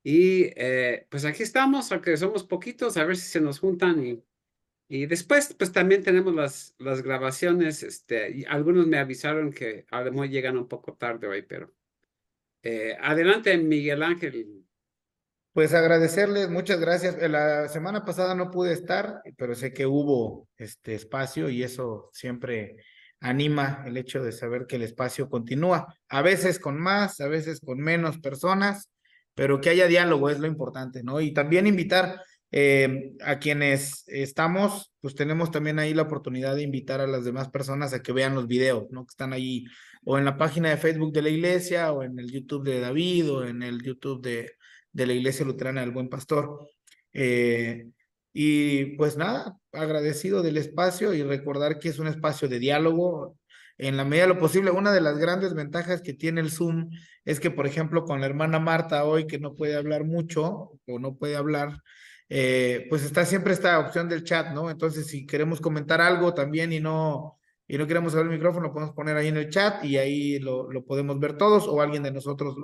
Y pues aquí estamos, aunque somos poquitos, a ver si se nos juntan y después pues también tenemos las grabaciones, y algunos me avisaron que a lo mejor llegan un poco tarde hoy, pero adelante Miguel Ángel. Pues agradecerles, muchas gracias. La semana pasada no pude estar, pero sé que hubo este espacio y eso siempre anima el hecho de saber que el espacio continúa, a veces con más, a veces con menos personas, pero que haya diálogo es lo importante, ¿no? Y también invitar a quienes estamos, pues tenemos también ahí la oportunidad de invitar a las demás personas a que vean los videos, ¿no? Que están ahí o en la página de Facebook de la iglesia o en el YouTube de David o en el YouTube de la Iglesia Luterana del Buen Pastor. Eh, y pues nada, agradecido del espacio y recordar que es un espacio de diálogo en la medida de lo posible. Una de las grandes ventajas que tiene el Zoom es que, por ejemplo, con la hermana Marta hoy, que no puede hablar mucho o no puede hablar, pues está siempre esta opción del chat, ¿no? Entonces, si queremos comentar algo también y no queremos abrir el micrófono, lo podemos poner ahí en el chat y ahí lo podemos ver todos o alguien de nosotros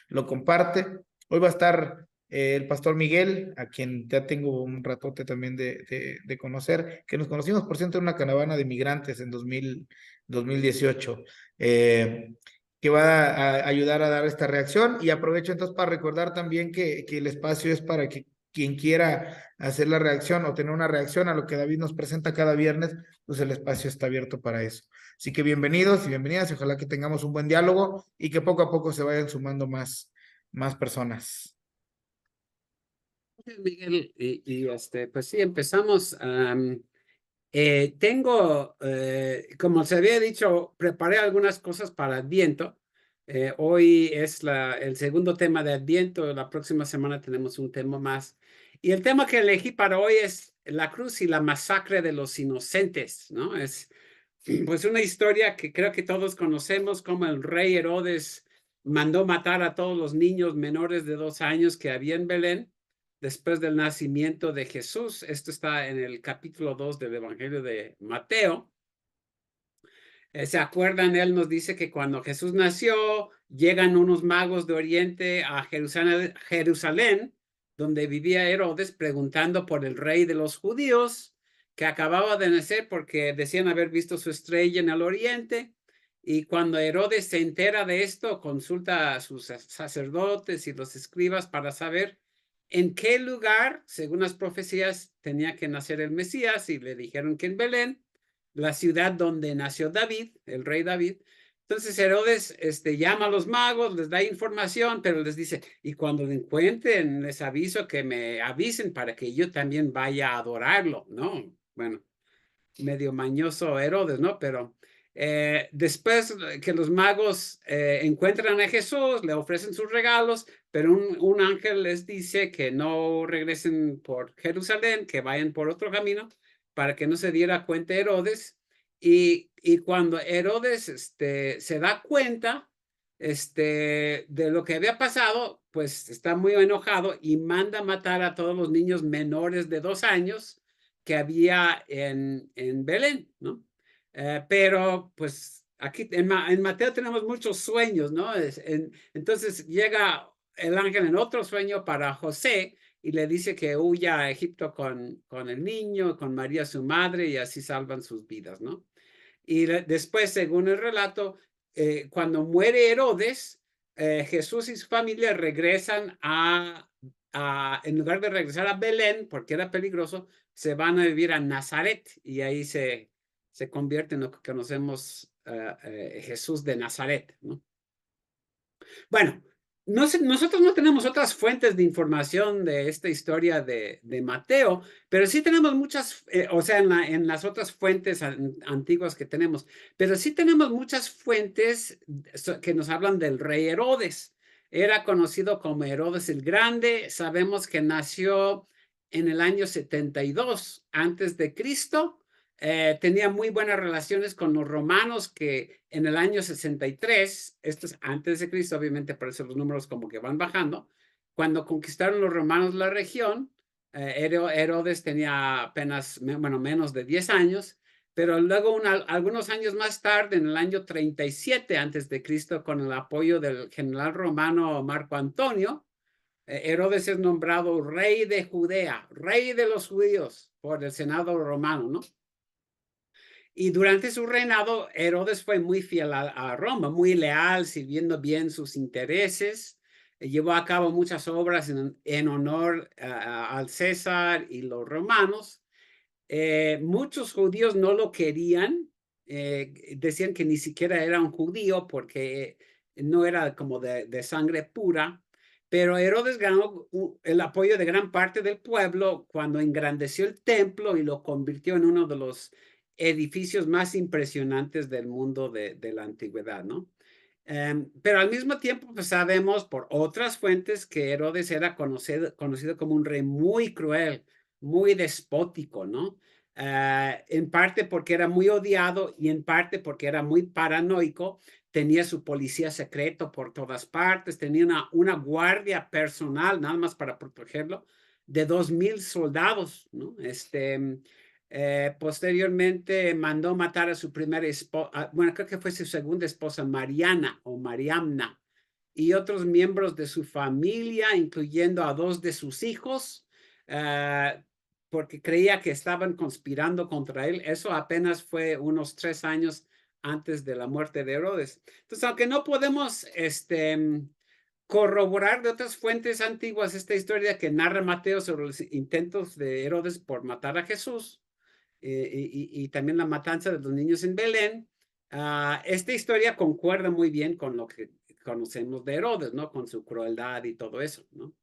lo comparte. Hoy va a estar el pastor Miguel, a quien ya tengo un ratote también de conocer, que nos conocimos, por cierto, en una caravana de migrantes en 2018, que va a ayudar a dar esta reacción. Y aprovecho entonces para recordar también que el espacio es para que quien quiera hacer la reacción o tener una reacción a lo que David nos presenta cada viernes, pues el espacio está abierto para eso. Así que bienvenidos y bienvenidas y ojalá que tengamos un buen diálogo y que poco a poco se vayan sumando más personas. Miguel, pues sí, empezamos. Tengo, como se había dicho, preparé algunas cosas para Adviento. Hoy es el segundo tema de Adviento. La próxima semana tenemos un tema más. Y el tema que elegí para hoy es la cruz y la masacre de los inocentes, ¿no? Es pues una historia que creo que todos conocemos, como el rey Herodes mandó matar a todos los niños menores de 2 años que había en Belén después del nacimiento de Jesús. Esto está en el capítulo 2 del Evangelio de Mateo. ¿Se acuerdan? Él nos dice que cuando Jesús nació, llegan unos magos de Oriente a Jerusalén, donde vivía Herodes, preguntando por el rey de los judíos, que acababa de nacer porque decían haber visto su estrella en el Oriente. Y cuando Herodes se entera de esto, consulta a sus sacerdotes y los escribas para saber en qué lugar, según las profecías, tenía que nacer el Mesías, y le dijeron que en Belén, la ciudad donde nació David, el rey David. Entonces Herodes llama a los magos, les da información, pero les dice, y cuando lo encuentren, les aviso que me avisen para que yo también vaya a adorarlo, ¿no? Bueno, medio mañoso Herodes, ¿no? Pero después que los magos encuentran a Jesús, le ofrecen sus regalos, pero un ángel les dice que no regresen por Jerusalén, que vayan por otro camino, para que no se diera cuenta Herodes. Y cuando Herodes se da cuenta de lo que había pasado, pues está muy enojado y manda matar a todos los niños menores de 2 años que había en Belén, ¿no? Pero pues aquí en Mateo tenemos muchos sueños, ¿no? Entonces llega el ángel en otro sueño para José y le dice que huya a Egipto con el niño, con María su madre, y así salvan sus vidas, ¿no? Y después, según el relato, cuando muere Herodes, Jesús y su familia regresan en lugar de regresar a Belén, porque era peligroso, se van a vivir a Nazaret y ahí se convierte en lo que conocemos Jesús de Nazaret, ¿no? Bueno, nosotros no tenemos otras fuentes de información de esta historia de Mateo, pero sí tenemos muchas, o sea, en las otras fuentes antiguas que tenemos, pero sí tenemos muchas fuentes que nos hablan del rey Herodes. Era conocido como Herodes el Grande. Sabemos que nació en el año 72 antes de Cristo. Tenía muy buenas relaciones con los romanos, que en el año 63, esto es antes de Cristo, obviamente por eso los números como que van bajando, cuando conquistaron los romanos la región, Herodes tenía apenas, bueno, menos de 10 años, pero luego algunos años más tarde, en el año 37 antes de Cristo, con el apoyo del general romano Marco Antonio, Herodes es nombrado rey de Judea, rey de los judíos por el Senado romano, ¿no? Y durante su reinado, Herodes fue muy fiel a Roma, muy leal, sirviendo bien sus intereses. Llevó a cabo muchas obras en honor al César y los romanos. Muchos judíos no lo querían, decían que ni siquiera era un judío porque no era como de sangre pura, pero Herodes ganó el apoyo de gran parte del pueblo cuando engrandeció el templo y lo convirtió en uno de los edificios más impresionantes del mundo de la antigüedad, ¿no? Pero al mismo tiempo, pues sabemos por otras fuentes que Herodes era conocido como un rey muy cruel, muy despótico, ¿no? En parte porque era muy odiado y en parte porque era muy paranoico. Tenía su policía secreto por todas partes, tenía una guardia personal, nada más para protegerlo, de 2,000 soldados, ¿no? Posteriormente mandó matar a su primera esposa, bueno, creo que fue su segunda esposa, Mariana o Mariamna, y otros miembros de su familia, incluyendo a 2 de sus hijos, porque creía que estaban conspirando contra él. Eso apenas fue unos 3 años antes de la muerte de Herodes. Entonces, aunque no podemos corroborar de otras fuentes antiguas esta historia que narra Mateo sobre los intentos de Herodes por matar a Jesús, y también la matanza de los niños en Belén, esta historia concuerda muy bien con lo que conocemos de Herodes, ¿no? Con su crueldad y todo eso, ¿no?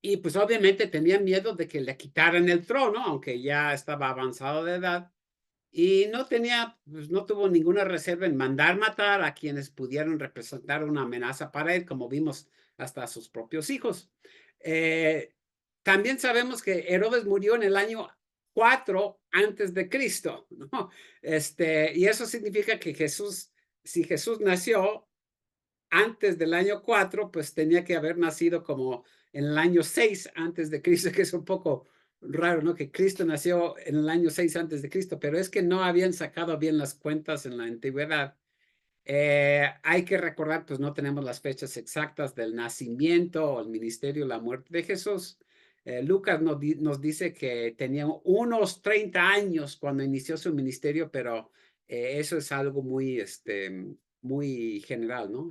Y pues obviamente tenía miedo de que le quitaran el trono, aunque ya estaba avanzado de edad, y no tenía, pues no tuvo ninguna reserva en mandar matar a quienes pudieran representar una amenaza para él, como vimos hasta a sus propios hijos. También sabemos que Herodes murió en el año 4 antes de Cristo, ¿no? Y eso significa que Jesús, si Jesús nació antes del año 4, pues tenía que haber nacido como en el año 6 antes de Cristo, que es un poco raro, ¿no? Que Cristo nació en el año 6 antes de Cristo, pero es que no habían sacado bien las cuentas en la antigüedad. Hay que recordar, pues no tenemos las fechas exactas del nacimiento o el ministerio, la muerte de Jesús. Lucas nos dice que tenía unos 30 años cuando inició su ministerio, pero eso es algo muy general, ¿no?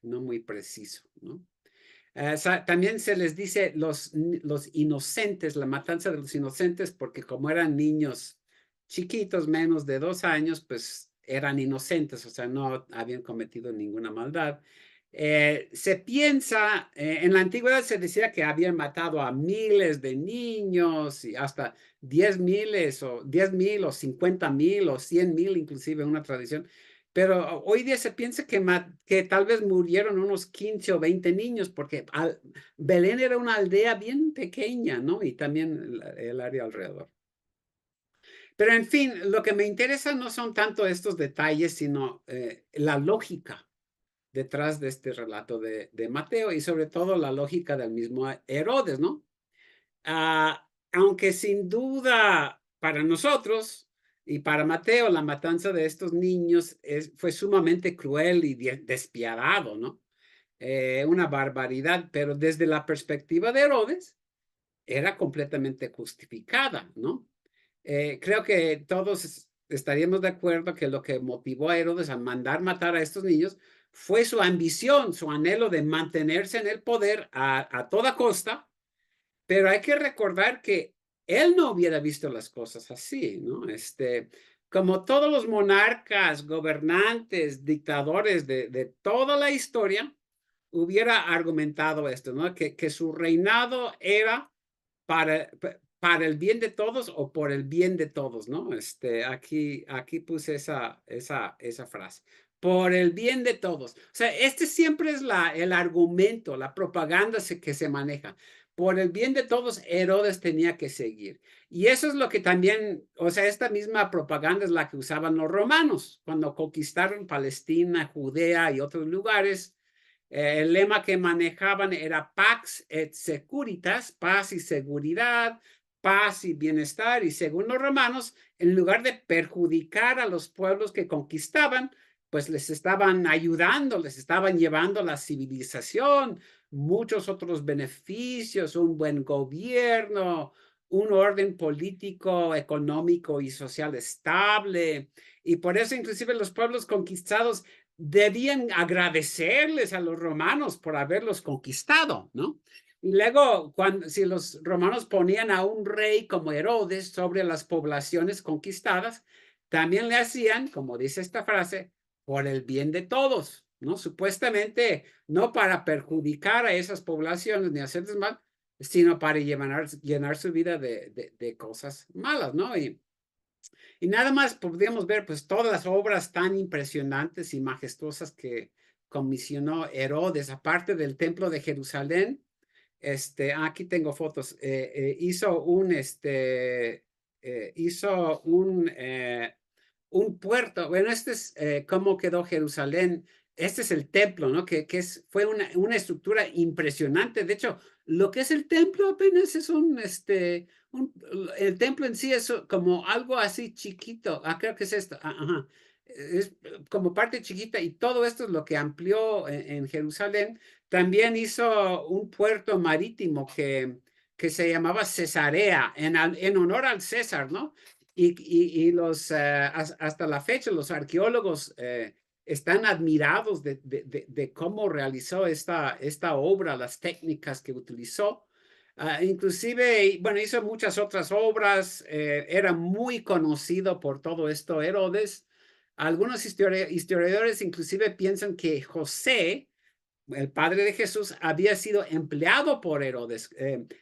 No muy preciso, ¿no? También se les dice los inocentes, la matanza de los inocentes, porque como eran niños chiquitos, menos de 2 años, pues eran inocentes, o sea, no habían cometido ninguna maldad. Se piensa, en la antigüedad se decía que habían matado a miles de niños y hasta 10,000 o 50,000 o 100,000, inclusive una tradición. Pero hoy día se piensa que tal vez murieron unos 15 o 20 niños, porque Belén era una aldea bien pequeña, ¿no? Y también el área alrededor. Pero en fin, lo que me interesa no son tanto estos detalles, sino la lógica detrás de este relato de Mateo y sobre todo la lógica del mismo Herodes, ¿no? Aunque sin duda para nosotros y para Mateo la matanza de estos niños fue sumamente cruel y despiadado, ¿no? Una barbaridad, pero desde la perspectiva de Herodes era completamente justificada, ¿no? Creo que todos estaríamos de acuerdo que lo que motivó a Herodes a mandar matar a estos niños fue su ambición, su anhelo de mantenerse en el poder a toda costa, pero hay que recordar que él no hubiera visto las cosas así, ¿no? Como todos los monarcas, gobernantes, dictadores de toda la historia, hubiera argumentado esto, ¿no? Que su reinado era para, para el bien de todos o por el bien de todos, ¿no? Aquí puse esa frase. Por el bien de todos. O sea, siempre es el argumento, la propaganda que se maneja. Por el bien de todos, Herodes tenía que seguir. Y eso es lo que también, o sea, esta misma propaganda es la que usaban los romanos cuando conquistaron Palestina, Judea y otros lugares. El lema que manejaban era Pax et Securitas, paz y seguridad, paz y bienestar. Y según los romanos, en lugar de perjudicar a los pueblos que conquistaban, pues les estaban ayudando, les estaban llevando la civilización, muchos otros beneficios, un buen gobierno, un orden político, económico y social estable. Y por eso inclusive los pueblos conquistados debían agradecerles a los romanos por haberlos conquistado, ¿no? Y luego, si los romanos ponían a un rey como Herodes sobre las poblaciones conquistadas, también le hacían, como dice esta frase, por el bien de todos, ¿no? Supuestamente no para perjudicar a esas poblaciones ni hacerles mal, sino para llenar su vida de cosas malas, ¿no? Y nada más podríamos ver pues todas las obras tan impresionantes y majestuosas que comisionó Herodes, aparte del templo de Jerusalén. Aquí tengo fotos. Hizo un puerto. Bueno, este es cómo quedó Jerusalén. Este es el templo, ¿no? Fue una estructura impresionante. De hecho, lo que es el templo apenas es el templo en sí es como algo así chiquito. Creo que es esto. Ajá. Es como parte chiquita y todo esto es lo que amplió en Jerusalén. También hizo un puerto marítimo que se llamaba Cesarea en honor al César, ¿no? Y hasta la fecha los arqueólogos están admirados de cómo realizó esta obra, las técnicas que utilizó. Inclusive, bueno, hizo muchas otras obras, era muy conocido por todo esto Herodes. Algunos historiadores inclusive piensan que José, el padre de Jesús, había sido empleado por Herodes.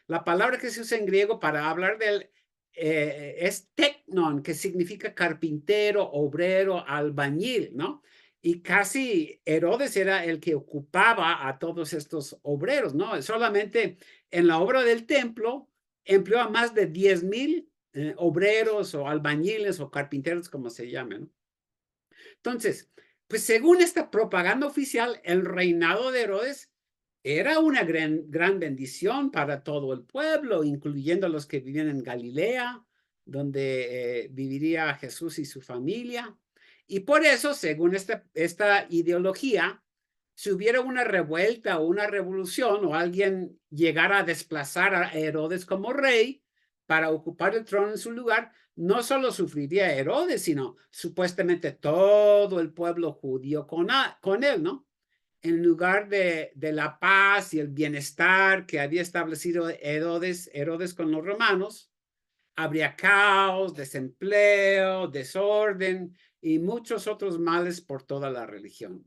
La palabra que se usa en griego para hablar de él es teknon, que significa carpintero, obrero, albañil, ¿no? Y casi Herodes era el que ocupaba a todos estos obreros, ¿no? Solamente en la obra del templo empleó a más de 10,000 obreros o albañiles o carpinteros, como se llamen, ¿no? Entonces, pues según esta propaganda oficial, el reinado de Herodes era una gran bendición para todo el pueblo, incluyendo los que vivían en Galilea, donde viviría Jesús y su familia. Y por eso, según esta ideología, si hubiera una revuelta o una revolución o alguien llegara a desplazar a Herodes como rey para ocupar el trono en su lugar, no solo sufriría Herodes, sino supuestamente todo el pueblo judío con él, ¿no? En lugar de la paz y el bienestar que había establecido Herodes con los romanos, habría caos, desempleo, desorden y muchos otros males por toda la región,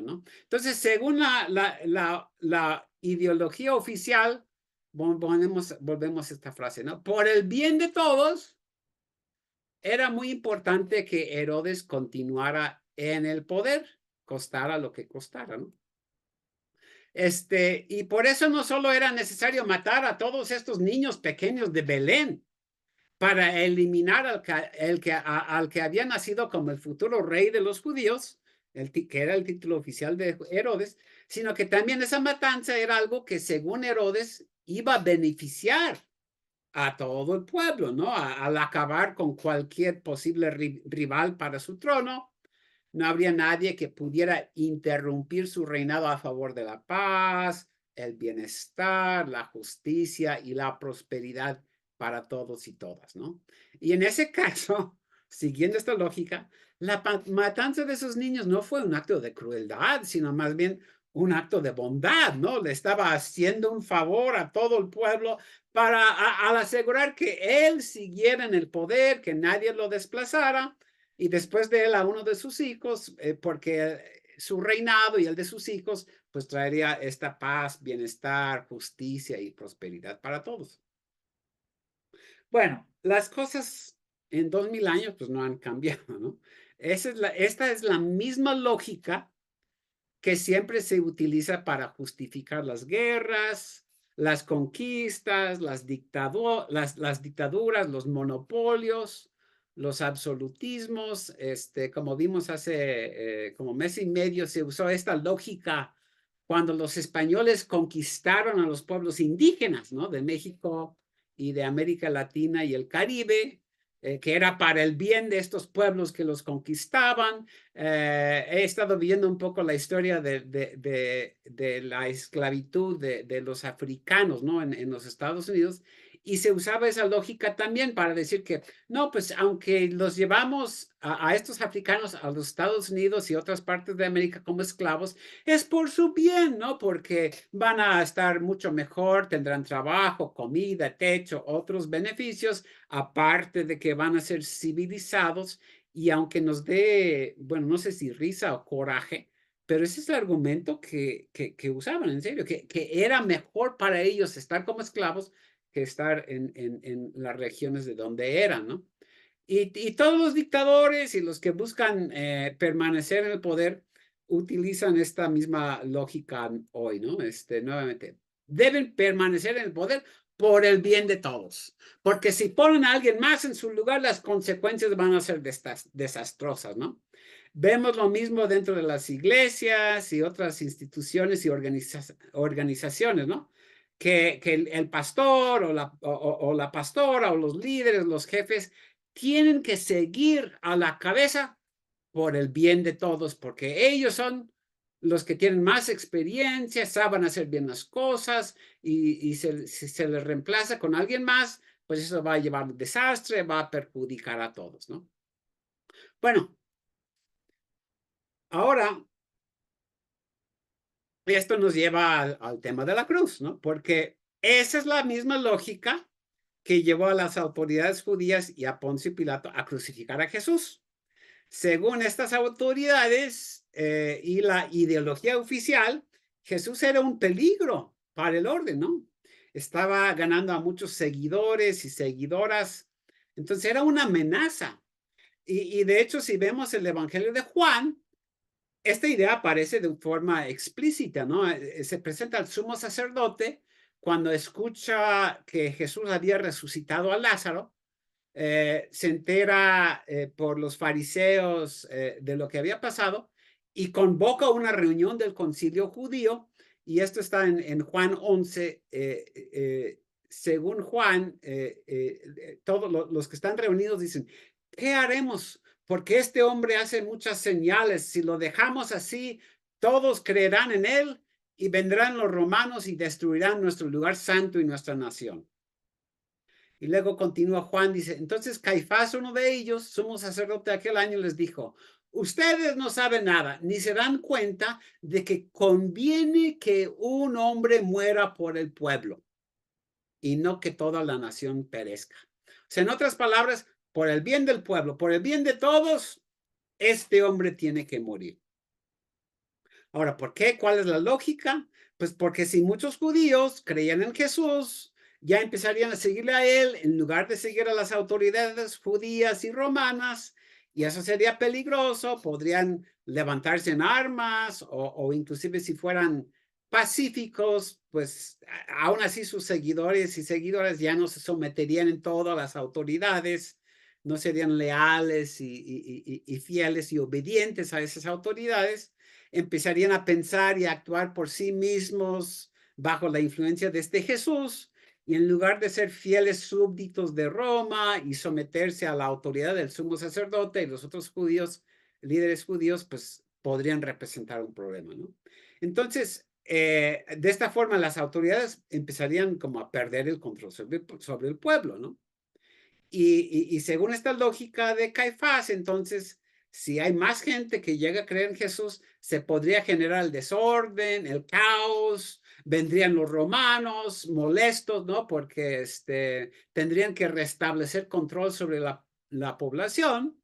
¿no? Entonces, según la ideología oficial, volvemos a esta frase, ¿no? Por el bien de todos, era muy importante que Herodes continuara en el poder, costara lo que costara, ¿no? Y por eso no solo era necesario matar a todos estos niños pequeños de Belén para eliminar al que había nacido como el futuro rey de los judíos, que era el título oficial de Herodes, sino que también esa matanza era algo que según Herodes iba a beneficiar a todo el pueblo, ¿no? Al acabar con cualquier posible rival para su trono, no habría nadie que pudiera interrumpir su reinado a favor de la paz, el bienestar, la justicia y la prosperidad para todos y todas, ¿no? Y en ese caso, siguiendo esta lógica, la matanza de esos niños no fue un acto de crueldad, sino más bien un acto de bondad, ¿no? Le estaba haciendo un favor a todo el pueblo al asegurar que él siguiera en el poder, que nadie lo desplazara, y después de él a uno de sus hijos, porque su reinado y el de sus hijos, pues traería esta paz, bienestar, justicia y prosperidad para todos. Bueno, las cosas en 2000 años pues no han cambiado, ¿no? Esta es la misma lógica que siempre se utiliza para justificar las guerras, las conquistas, las dictaduras, los monopolios, los absolutismos. Como vimos hace como mes y medio, se usó esta lógica cuando los españoles conquistaron a los pueblos indígenas, ¿no? De México y de América Latina y el Caribe. que era para el bien de estos pueblos que los conquistaban. He estado viendo un poco la historia de la esclavitud de los africanos, ¿no? En los Estados Unidos. Y se usaba esa lógica también para decir que, no, pues aunque los llevamos a estos africanos a los Estados Unidos y otras partes de América como esclavos, es por su bien, ¿no? Porque van a estar mucho mejor, tendrán trabajo, comida, techo, otros beneficios, aparte de que van a ser civilizados. Y aunque nos dé, bueno, no sé si risa o coraje, pero ese es el argumento que usaban, en serio, que era mejor para ellos estar como esclavos que estar en las regiones de donde eran, ¿no? Y todos los dictadores y los que buscan permanecer en el poder utilizan esta misma lógica hoy, ¿no? Nuevamente, deben permanecer en el poder por el bien de todos, porque si ponen a alguien más en su lugar, las consecuencias van a ser desastrosas, ¿no? Vemos lo mismo dentro de las iglesias y otras instituciones y organizaciones, ¿no? Que el pastor o la pastora o los líderes, los jefes, tienen que seguir a la cabeza por el bien de todos, porque ellos son los que tienen más experiencia, saben hacer bien las cosas y si se les reemplaza con alguien más, pues eso va a llevar a un desastre, va a perjudicar a todos, ¿no? Bueno, ahora esto nos lleva al tema de la cruz, ¿no? Porque esa es la misma lógica que llevó a las autoridades judías y a Poncio Pilato a crucificar a Jesús. Según estas autoridades y la ideología oficial, Jesús era un peligro para el orden, ¿no? Estaba ganando a muchos seguidores y seguidoras. Entonces era una amenaza. Y de hecho, si vemos el Evangelio de Juan, esta idea aparece de forma explícita, ¿no? Se presenta al sumo sacerdote cuando escucha que Jesús había resucitado a Lázaro, se entera por los fariseos de lo que había pasado y convoca una reunión del concilio judío, y esto está en Juan 11. Según Juan, todos los que están reunidos dicen, ¿qué haremos? Porque este hombre hace muchas señales. Si lo dejamos así, todos creerán en él y vendrán los romanos y destruirán nuestro lugar santo y nuestra nación. Y luego continúa Juan, dice, entonces Caifás, uno de ellos, sumo sacerdote de aquel año, les dijo, ustedes no saben nada, ni se dan cuenta de que conviene que un hombre muera por el pueblo y no que toda la nación perezca. O sea, en otras palabras, por el bien del pueblo, por el bien de todos, este hombre tiene que morir. Ahora, ¿por qué? ¿Cuál es la lógica? Pues porque si muchos judíos creían en Jesús, ya empezarían a seguirle a él en lugar de seguir a las autoridades judías y romanas, y eso sería peligroso. Podrían levantarse en armas o inclusive si fueran pacíficos, pues aún así sus seguidores y seguidoras ya no se someterían en todo a las autoridades, no serían leales y fieles y obedientes a esas autoridades, empezarían a pensar y a actuar por sí mismos bajo la influencia de este Jesús, y en lugar de ser fieles súbditos de Roma y someterse a la autoridad del sumo sacerdote y los otros judíos, líderes judíos, pues podrían representar un problema, ¿no? Entonces, de esta forma las autoridades empezarían como a perder el control sobre el pueblo, ¿no? Y según esta lógica de Caifás, entonces, si hay más gente que llega a creer en Jesús, se podría generar el desorden, el caos, vendrían los romanos molestos, ¿no? Porque tendrían que restablecer control sobre la población.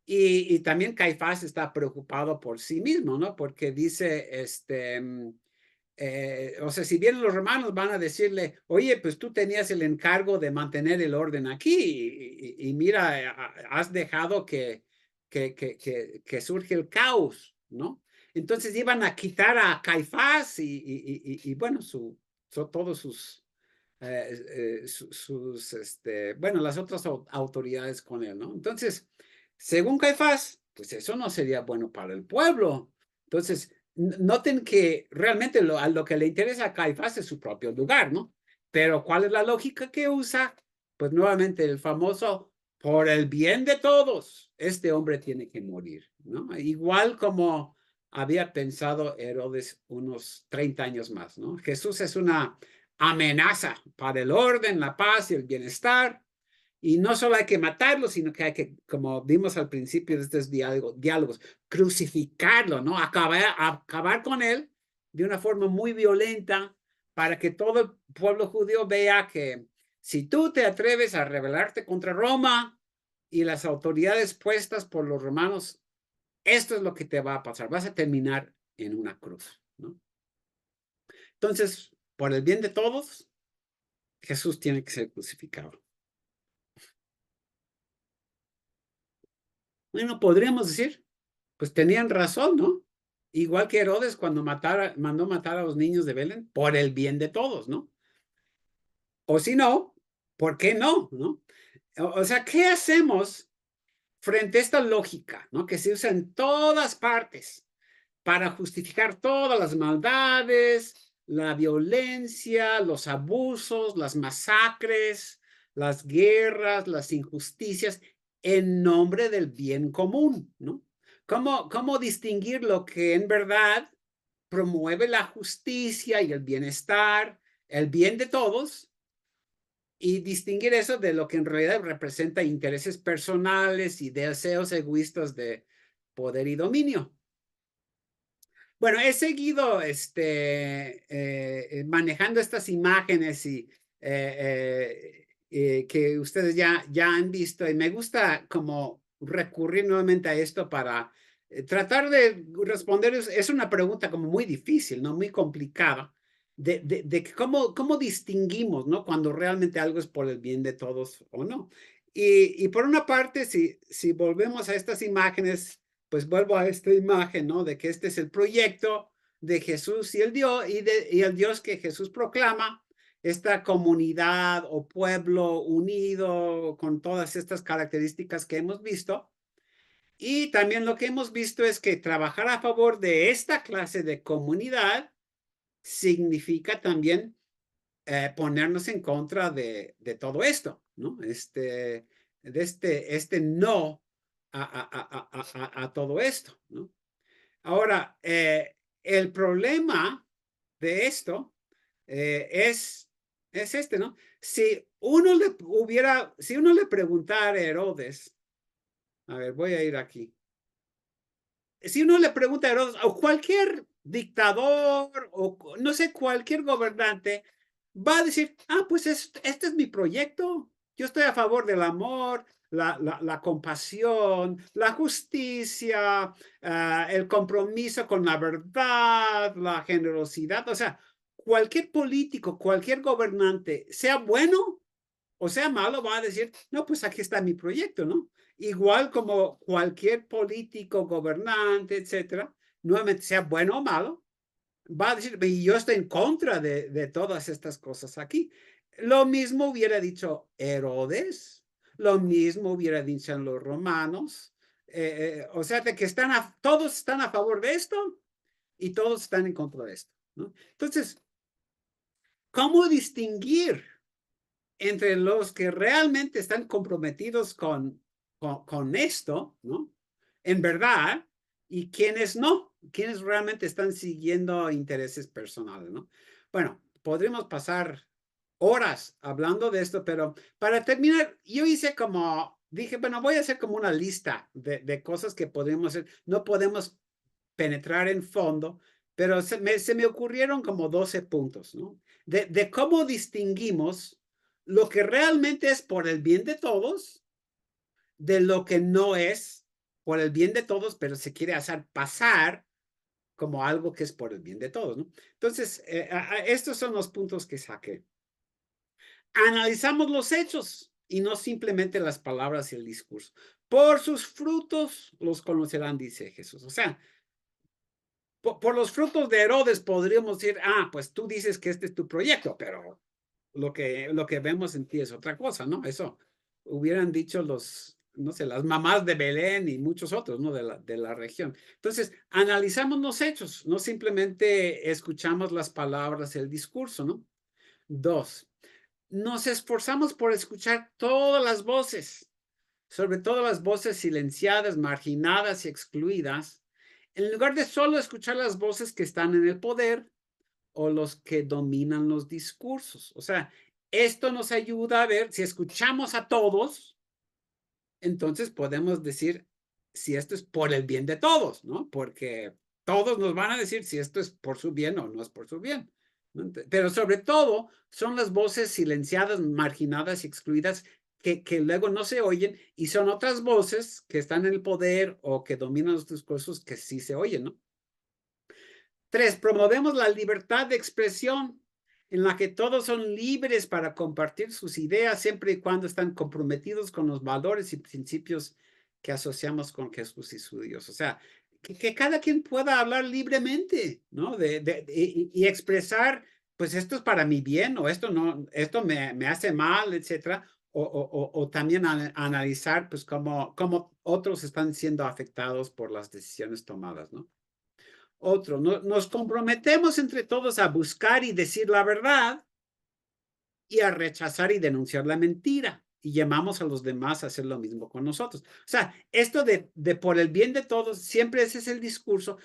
Y también Caifás está preocupado por sí mismo, ¿no? Porque dice, o sea, si vienen los romanos van a decirle, oye, pues tú tenías el encargo de mantener el orden aquí y mira, has dejado que surge el caos, ¿no? Entonces iban a quitar a Caifás y bueno, todos bueno, las otras autoridades con él, ¿no? Entonces, según Caifás, pues eso no sería bueno para el pueblo. Entonces, noten que realmente a lo que le interesa a Caifás es su propio lugar, ¿no? Pero ¿cuál es la lógica que usa? Pues nuevamente el famoso por el bien de todos, este hombre tiene que morir, ¿no? Igual como había pensado Herodes unos 30 años más, ¿no? Jesús es una amenaza para el orden, la paz y el bienestar. Y no solo hay que matarlo, sino que hay que, como vimos al principio de estos diálogos, crucificarlo, ¿no? Acabar con él de una forma muy violenta para que todo el pueblo judío vea que si tú te atreves a rebelarte contra Roma y las autoridades puestas por los romanos, esto es lo que te va a pasar. Vas a terminar en una cruz, ¿no? Entonces, por el bien de todos, Jesús tiene que ser crucificado. Bueno, podríamos decir, pues tenían razón, ¿no? Igual que Herodes cuando mandó matar a los niños de Belén, por el bien de todos, ¿no? O si no, ¿por qué no? ¿No? O sea, ¿qué hacemos frente a esta lógica, ¿no? Que se usa en todas partes para justificar todas las maldades, la violencia, los abusos, las masacres, las guerras, las injusticias, en nombre del bien común, ¿no? ¿Cómo distinguir lo que en verdad promueve la justicia y el bienestar, el bien de todos, y distinguir eso de lo que en realidad representa intereses personales y deseos egoístas de poder y dominio? Bueno, he seguido manejando estas imágenes que ustedes ya han visto, y me gusta como recurrir nuevamente a esto para tratar de responder. Es una pregunta como muy difícil, ¿no? Muy complicada, de cómo distinguimos, ¿no? Cuando realmente algo es por el bien de todos o no. Y por una parte, si volvemos a estas imágenes, pues vuelvo a esta imagen, ¿no? De que este es el proyecto de Jesús y el Dios, y el Dios que Jesús proclama, esta comunidad o pueblo unido con todas estas características que hemos visto. Y también lo que hemos visto es que trabajar a favor de esta clase de comunidad significa también ponernos en contra de todo esto, ¿no? Este no a todo esto, ¿no? Ahora, el problema de esto es este, ¿no? Si uno le preguntara a Herodes, a ver, voy a ir aquí. Si uno le pregunta a Herodes, o cualquier dictador, o no sé, cualquier gobernante, va a decir, pues este es mi proyecto. Yo estoy a favor del amor, la compasión, la justicia, el compromiso con la verdad, la generosidad. O sea, cualquier político, cualquier gobernante, sea bueno o sea malo, va a decir, no, pues aquí está mi proyecto, ¿no? Igual como cualquier político, gobernante, etcétera, nuevamente sea bueno o malo, va a decir, y yo estoy en contra de todas estas cosas aquí. Lo mismo hubiera dicho Herodes, lo mismo hubiera dicho en los romanos. O sea, de que todos están a favor de esto y todos están en contra de esto, ¿no? Entonces, ¿cómo distinguir entre los que realmente están comprometidos con esto, ¿no? En verdad, y quienes no, quienes realmente están siguiendo intereses personales, ¿no? Bueno, podríamos pasar horas hablando de esto, pero para terminar, yo dije, bueno, voy a hacer como una lista de cosas que podríamos hacer. No podemos penetrar en fondo, pero se me ocurrieron como 12 puntos, ¿no? De cómo distinguimos lo que realmente es por el bien de todos, de lo que no es por el bien de todos, pero se quiere hacer pasar como algo que es por el bien de todos, ¿no? Entonces, estos son los puntos que saqué. Analizamos los hechos y no simplemente las palabras y el discurso. Por sus frutos los conocerán, dice Jesús. O sea, por los frutos de Herodes podríamos decir, pues tú dices que este es tu proyecto, pero lo que vemos en ti es otra cosa, ¿no? Eso hubieran dicho no sé, las mamás de Belén y muchos otros, ¿no? De la región. Entonces, analizamos los hechos, no simplemente escuchamos las palabras, el discurso, ¿no? 2, nos esforzamos por escuchar todas las voces, sobre todo las voces silenciadas, marginadas y excluidas, en lugar de solo escuchar las voces que están en el poder o los que dominan los discursos. O sea, esto nos ayuda a ver si escuchamos a todos, entonces podemos decir si esto es por el bien de todos, ¿no? Porque todos nos van a decir si esto es por su bien o no es por su bien, ¿no? Pero sobre todo son las voces silenciadas, marginadas y excluidas que luego no se oyen y son otras voces que están en el poder o que dominan los discursos que sí se oyen, ¿no? 3, promovemos la libertad de expresión en la que todos son libres para compartir sus ideas siempre y cuando están comprometidos con los valores y principios que asociamos con Jesús y su Dios. O sea, que cada quien pueda hablar libremente, ¿no? Y expresar, pues esto es para mi bien o esto no, esto me hace mal, etcétera. O también analizar, pues, cómo otros están siendo afectados por las decisiones tomadas, ¿no? Otro, nos comprometemos entre todos a buscar y decir la verdad y a rechazar y denunciar la mentira. Y llamamos a los demás a hacer lo mismo con nosotros. O sea, esto de por el bien de todos, siempre ese es el discurso,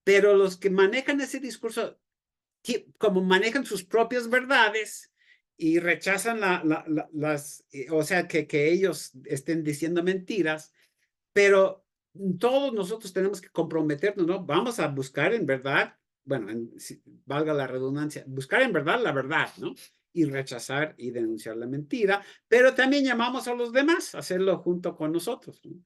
pero los que manejan ese discurso, como manejan sus propias verdades y rechazan o sea, que ellos estén diciendo mentiras, pero todos nosotros tenemos que comprometernos, ¿no? Vamos a buscar en verdad, bueno, si, valga la redundancia, buscar en verdad la verdad, ¿no? Y rechazar y denunciar la mentira, pero también llamamos a los demás a hacerlo junto con nosotros, ¿no?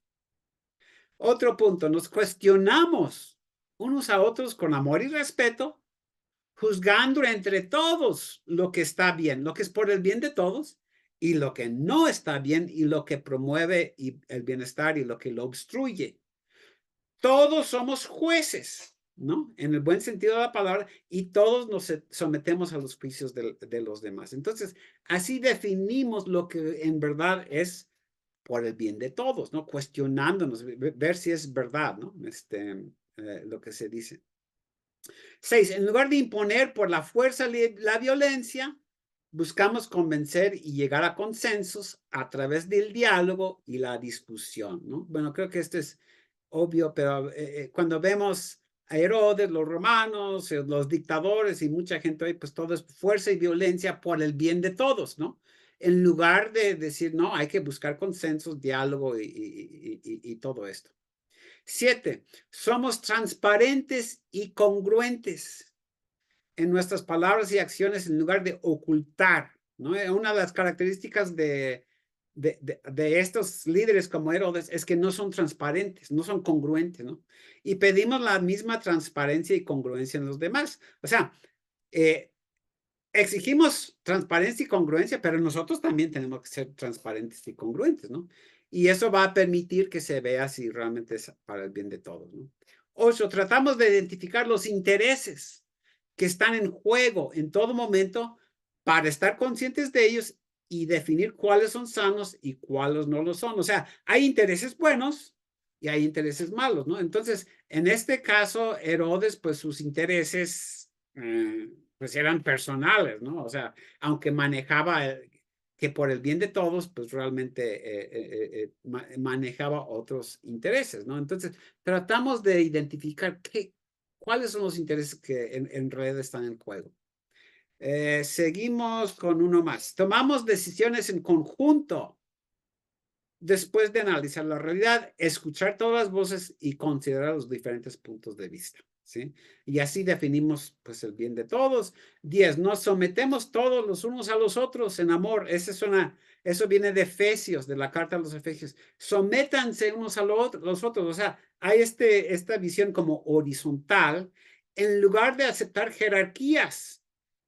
Otro punto, nos cuestionamos unos a otros con amor y respeto, juzgando entre todos lo que está bien, lo que es por el bien de todos, y lo que no está bien y lo que promueve el bienestar y lo que lo obstruye. Todos somos jueces, ¿no? En el buen sentido de la palabra, y todos nos sometemos a los juicios de los demás. Entonces, así definimos lo que en verdad es por el bien de todos, ¿no? Cuestionándonos, ver si es verdad, ¿no? Lo que se dice. 6, en lugar de imponer por la fuerza la violencia, buscamos convencer y llegar a consensos a través del diálogo y la discusión, ¿no? Bueno, creo que esto es obvio, pero cuando vemos a Herodes, los romanos, los dictadores y mucha gente hoy, pues todo es fuerza y violencia por el bien de todos, ¿no? En lugar de decir, no, hay que buscar consensos, diálogo y todo esto. 7, somos transparentes y congruentes en nuestras palabras y acciones en lugar de ocultar, ¿no? Una de las características de estos líderes como Herodes es que no son transparentes, no son congruentes, ¿no? Y pedimos la misma transparencia y congruencia en los demás. O sea, exigimos transparencia y congruencia, pero nosotros también tenemos que ser transparentes y congruentes, ¿no? Y eso va a permitir que se vea si realmente es para el bien de todos, ¿no? 8, tratamos de identificar los intereses que están en juego en todo momento para estar conscientes de ellos y definir cuáles son sanos y cuáles no lo son. O sea, hay intereses buenos y hay intereses malos, ¿no? Entonces, en este caso, Herodes, pues sus intereses pues eran personales, ¿no? O sea, aunque manejaba que por el bien de todos, pues realmente manejaba otros intereses, ¿no? Entonces, tratamos de identificar cuáles son los intereses que en realidad están en juego. Seguimos con uno más. Tomamos decisiones en conjunto después de analizar la realidad, escuchar todas las voces y considerar los diferentes puntos de vista, ¿sí? Y así definimos, pues, el bien de todos. 10, nos sometemos todos los unos a los otros en amor. Eso viene de Efesios, de la carta a los Efesios. Sométanse unos a los otros. O sea, hay esta visión como horizontal en lugar de aceptar jerarquías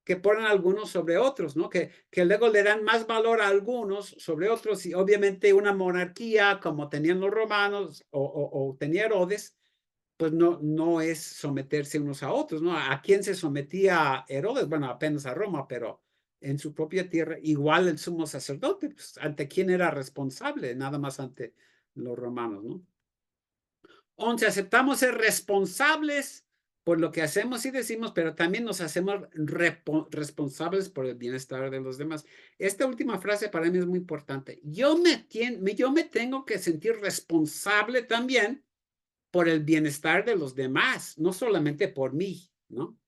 que ponen algunos sobre otros, ¿no? Que luego le dan más valor a algunos sobre otros y obviamente una monarquía como tenían los romanos o tenía Herodes, pues no es someterse unos a otros, ¿no? ¿A quién se sometía Herodes? Bueno, apenas a Roma, pero en su propia tierra, igual el sumo sacerdote, pues, ante quién era responsable, nada más ante los romanos, ¿no? 11, aceptamos ser responsables por lo que hacemos y decimos, pero también nos hacemos responsables por el bienestar de los demás. Esta última frase para mí es muy importante. Yo me tengo que sentir responsable también por el bienestar de los demás, no solamente por mí, ¿no?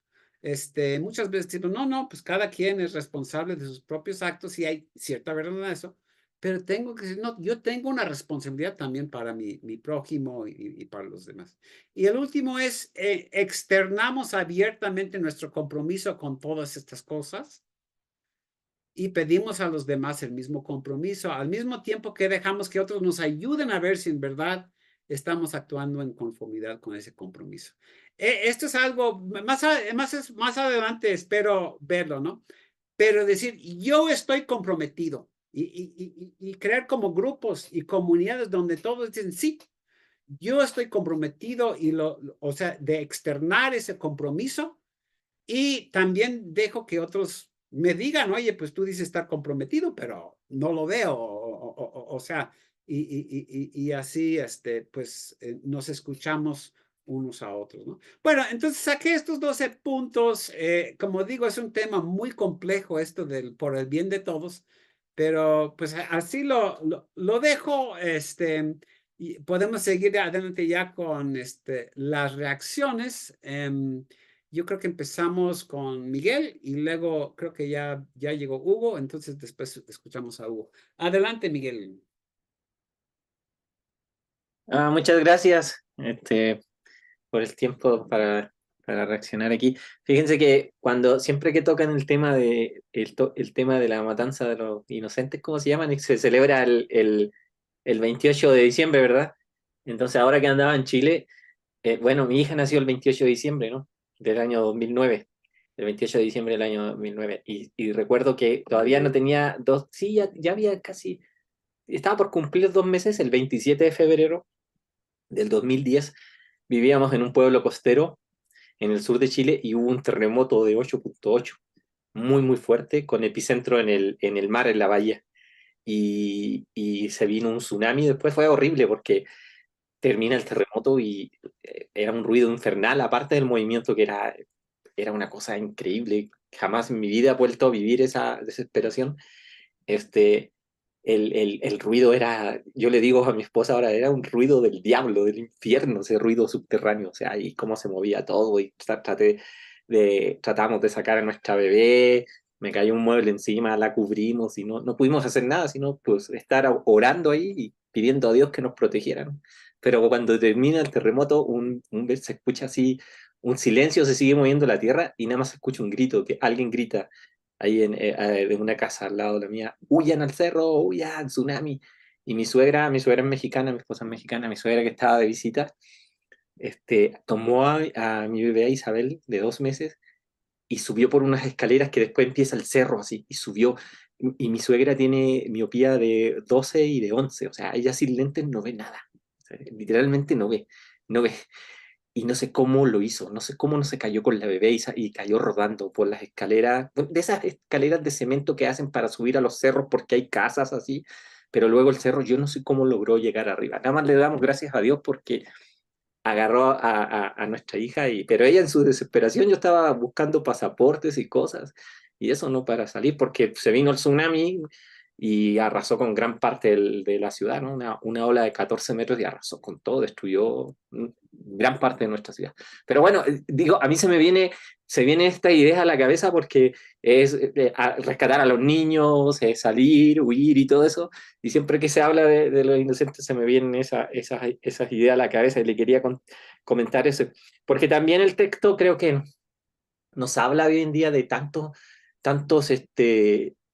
Muchas veces decimos, no, no, pues cada quien es responsable de sus propios actos y hay cierta verdad en eso, pero tengo que decir, no, yo tengo una responsabilidad también para mi prójimo y para los demás. Y el último es, externamos abiertamente nuestro compromiso con todas estas cosas y pedimos a los demás el mismo compromiso, al mismo tiempo que dejamos que otros nos ayuden a ver si en verdad estamos actuando en conformidad con ese compromiso. Esto es algo, más adelante espero verlo, ¿no? Pero decir, yo estoy comprometido y crear como grupos y comunidades donde todos dicen, sí, yo estoy comprometido o sea, de externar ese compromiso y también dejo que otros me digan, oye, pues tú dices estar comprometido, pero no lo veo. O sea, y así, pues nos escuchamos unos a otros, ¿no? Bueno, entonces saqué estos 12 puntos. Como digo, es un tema muy complejo esto por el bien de todos, pero pues así lo dejo, y podemos seguir adelante ya con las reacciones. Yo creo que empezamos con Miguel y luego creo que ya llegó Hugo, entonces después escuchamos a Hugo. Adelante, Miguel. Muchas gracias por el tiempo para reaccionar aquí. Fíjense que siempre que tocan el tema el tema de la matanza de los inocentes, ¿cómo se llaman? Se celebra el 28 de diciembre, ¿verdad? Entonces ahora que andaba en Chile, bueno, mi hija nació el 28 de diciembre, ¿no? Del año 2009, el 28 de diciembre del año 2009. Y recuerdo que todavía no tenía sí, ya había casi, estaba por cumplir 2 meses, el 27 de febrero del 2010. Vivíamos en un pueblo costero en el sur de Chile y hubo un terremoto de 8.8, muy, muy fuerte, con epicentro en el mar, en la bahía. Y se vino un tsunami. Después fue horrible porque termina el terremoto y era un ruido infernal, aparte del movimiento que era una cosa increíble. Jamás en mi vida he vuelto a vivir esa desesperación. Este, el ruido era, yo le digo a mi esposa ahora, era un ruido del diablo, del infierno, ese ruido subterráneo, o sea, y cómo se movía todo, y tratamos de sacar a nuestra bebé, me cayó un mueble encima, la cubrimos, y no pudimos hacer nada, sino pues estar orando ahí y pidiendo a Dios que nos protegiera, ¿no? Pero cuando termina el terremoto, se escucha así, un silencio, se sigue moviendo la tierra, y nada más se escucha un grito, que alguien grita, ahí de una casa al lado de la mía, huyan al cerro, huyan, tsunami. Y mi suegra es mexicana, mi esposa es mexicana, mi suegra que estaba de visita, tomó a mi bebé Isabel de 2 meses y subió por unas escaleras que después empieza el cerro así, y subió. Y mi suegra tiene miopía de 12 y de 11, o sea, ella sin lentes no ve nada, o sea, literalmente no ve. Y no sé cómo lo hizo, no sé cómo no se cayó con la bebé y cayó rodando por las escaleras, de esas escaleras de cemento que hacen para subir a los cerros porque hay casas así, pero luego el cerro yo no sé cómo logró llegar arriba. Nada más le damos gracias a Dios porque agarró a nuestra hija, pero ella en su desesperación, yo estaba buscando pasaportes y cosas, y eso no para salir porque se vino el tsunami y arrasó con gran parte de la ciudad, ¿no? Una ola de 14 metros y arrasó con todo, destruyó gran parte de nuestra ciudad. Pero bueno, digo, a mí se viene esta idea a la cabeza porque es rescatar a los niños, salir, huir y todo eso, y siempre que se habla de los inocentes se me vienen esas ideas a la cabeza y le quería comentar eso, porque también el texto creo que nos habla hoy en día de tantos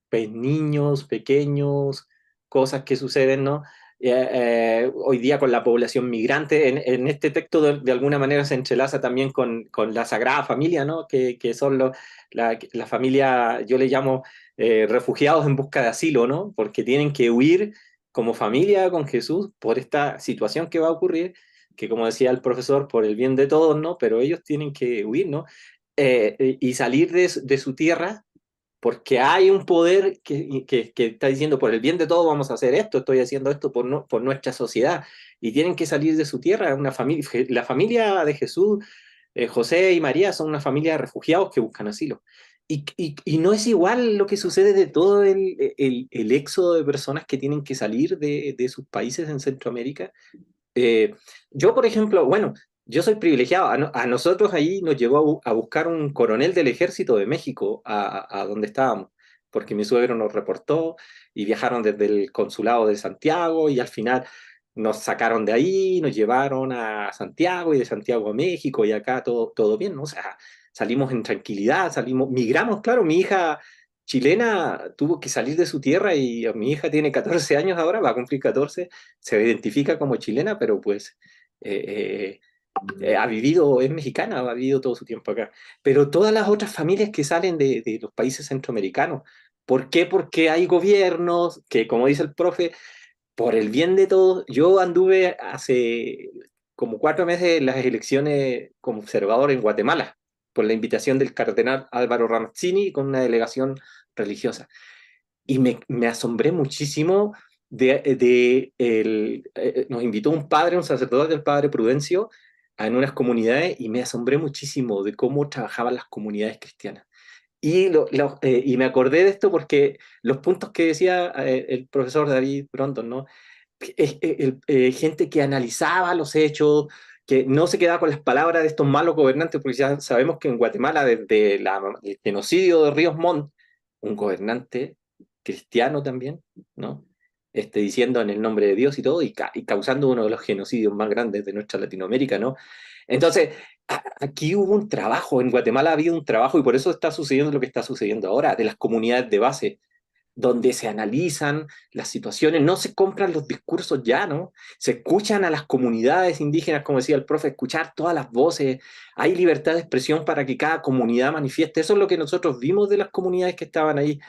pues, niños pequeños, cosas que suceden, ¿no? Hoy día con la población migrante, en este texto de alguna manera se entrelaza también con la Sagrada Familia, ¿no? Que son la familia, yo le llamo refugiados en busca de asilo, ¿no? Porque tienen que huir como familia con Jesús por esta situación que va a ocurrir, que como decía el profesor, por el bien de todos, ¿no? Pero ellos tienen que huir, ¿no? Y salir de su tierra, porque hay un poder que está diciendo, por el bien de todos vamos a hacer esto, estoy haciendo esto por nuestra sociedad, y tienen que salir de su tierra, la familia de Jesús José y María son una familia de refugiados que buscan asilo. Y no es igual lo que sucede de todo el éxodo de personas que tienen que salir de sus países en Centroamérica. Eh, yo, por ejemplo, bueno, yo soy privilegiado. A nosotros ahí nos llevó a buscar un coronel del ejército de México a donde estábamos, porque mi suegro nos reportó y viajaron desde el consulado de Santiago y al final nos sacaron de ahí, nos llevaron a Santiago y de Santiago a México y acá todo bien, ¿no? O sea, salimos en tranquilidad, migramos, claro, mi hija chilena tuvo que salir de su tierra y mi hija tiene 14 años ahora, va a cumplir 14, se identifica como chilena, pero pues eh, ha vivido, es mexicana, ha vivido todo su tiempo acá. Pero todas las otras familias que salen de los países centroamericanos, ¿por qué? Porque hay gobiernos que, como dice el profe, por el bien de todos, yo anduve hace como 4 meses en las elecciones como observador en Guatemala, por la invitación del cardenal Álvaro Ramazzini con una delegación religiosa. Y me asombré muchísimo nos invitó un padre, un sacerdote, el padre Prudencio, en unas comunidades y me asombré muchísimo de cómo trabajaban las comunidades cristianas. Y me acordé de esto porque los puntos que decía el profesor David Brondon, ¿no? Gente que analizaba los hechos, que no se quedaba con las palabras de estos malos gobernantes, porque ya sabemos que en Guatemala, desde el genocidio de Ríos Montt, un gobernante cristiano también, ¿no? Diciendo en el nombre de Dios y todo, y causando uno de los genocidios más grandes de nuestra Latinoamérica, ¿no? Entonces, aquí hubo un trabajo, en Guatemala ha habido un trabajo, y por eso está sucediendo lo que está sucediendo ahora, de las comunidades de base, donde se analizan las situaciones, no se compran los discursos ya, ¿no? Se escuchan a las comunidades indígenas, como decía el profe, escuchar todas las voces, hay libertad de expresión para que cada comunidad manifieste, eso es lo que nosotros vimos de las comunidades que estaban ahí.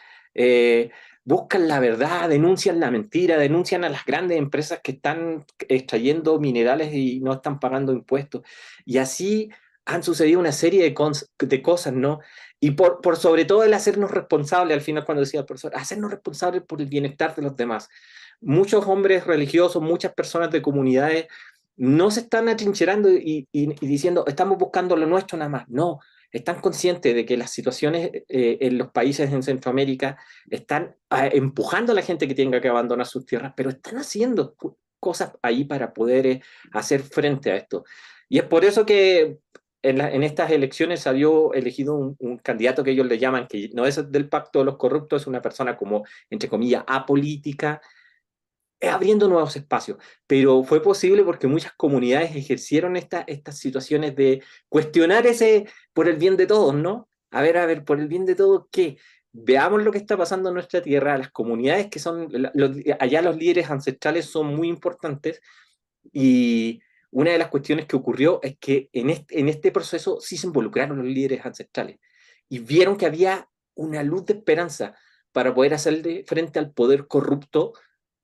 Buscan la verdad, denuncian la mentira, denuncian a las grandes empresas que están extrayendo minerales y no están pagando impuestos. Y así han sucedido una serie de cosas, ¿no? Y por sobre todo el hacernos responsables, al final cuando decía el profesor, hacernos responsables por el bienestar de los demás. Muchos hombres religiosos, muchas personas de comunidades no se están atrincherando y diciendo, estamos buscando lo nuestro nada más. No, están conscientes de que las situaciones en los países en Centroamérica están empujando a la gente que tenga que abandonar sus tierras, pero están haciendo cosas ahí para poder hacer frente a esto. Y es por eso que en estas elecciones salió elegido un candidato que ellos le llaman, que no es del pacto de los corruptos, es una persona como, entre comillas, apolítica, abriendo nuevos espacios. Pero fue posible porque muchas comunidades ejercieron estas situaciones de cuestionar ese por el bien de todos, ¿no? A ver, por el bien de todos, ¿qué? Veamos lo que está pasando en nuestra tierra, las comunidades que son, allá los líderes ancestrales son muy importantes y una de las cuestiones que ocurrió es que en este proceso sí se involucraron los líderes ancestrales y vieron que había una luz de esperanza para poder hacerle frente al poder corrupto,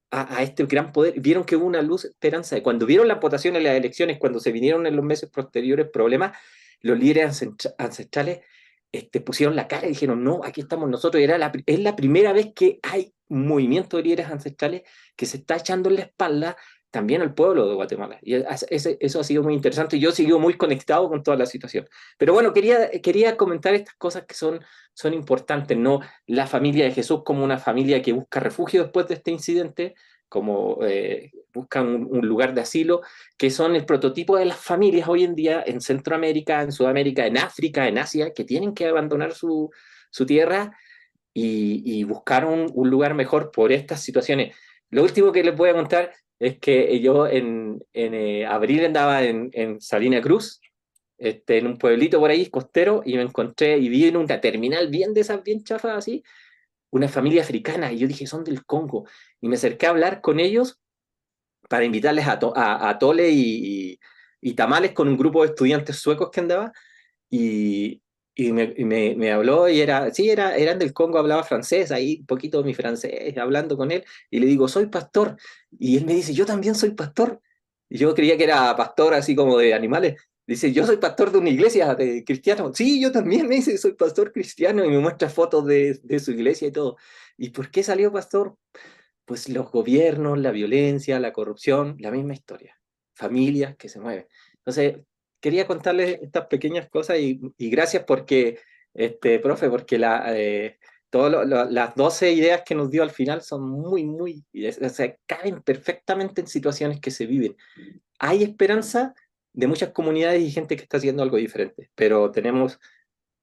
a este gran poder. Vieron que hubo una luz de esperanza. Y cuando vieron las votaciones en las elecciones, cuando se vinieron en los meses posteriores problemas, los líderes ancestrales pusieron la cara y dijeron, no, aquí estamos nosotros. Es la primera vez que hay un movimiento de líderes ancestrales que se está echando en la espalda también al pueblo de Guatemala. Y eso ha sido muy interesante y yo sigo muy conectado con toda la situación. Pero bueno, quería comentar estas cosas que son importantes, ¿no? La familia de Jesús como una familia que busca refugio después de este incidente, como buscan un lugar de asilo, que son el prototipo de las familias hoy en día en Centroamérica, en Sudamérica, en África, en Asia, que tienen que abandonar su tierra y buscar un lugar mejor por estas situaciones. Lo último que les voy a contar es que yo en abril andaba en Salina Cruz, en un pueblito por ahí, costero, y me encontré y vi en una terminal bien de esas, bien chafas así, una familia africana, y yo dije, son del Congo. Y me acerqué a hablar con ellos para invitarles a tole y tamales con un grupo de estudiantes suecos que andaba, y, me habló y eran del Congo, hablaba francés, ahí un poquito de mi francés, hablando con él, y le digo, soy pastor. Y él me dice, yo también soy pastor. Y yo creía que era pastor así como de animales. Dice, yo soy pastor de una iglesia de cristianos. Sí, yo también me dice, soy pastor cristiano y me muestra fotos de su iglesia y todo. ¿Y por qué salió pastor? Pues los gobiernos, la violencia, la corrupción, la misma historia. Familias que se mueven. Entonces, quería contarles estas pequeñas cosas y gracias porque, profe, porque las 12 ideas que nos dio al final son o sea, caben perfectamente en situaciones que se viven. Hay esperanza de muchas comunidades y gente que está haciendo algo diferente, pero tenemos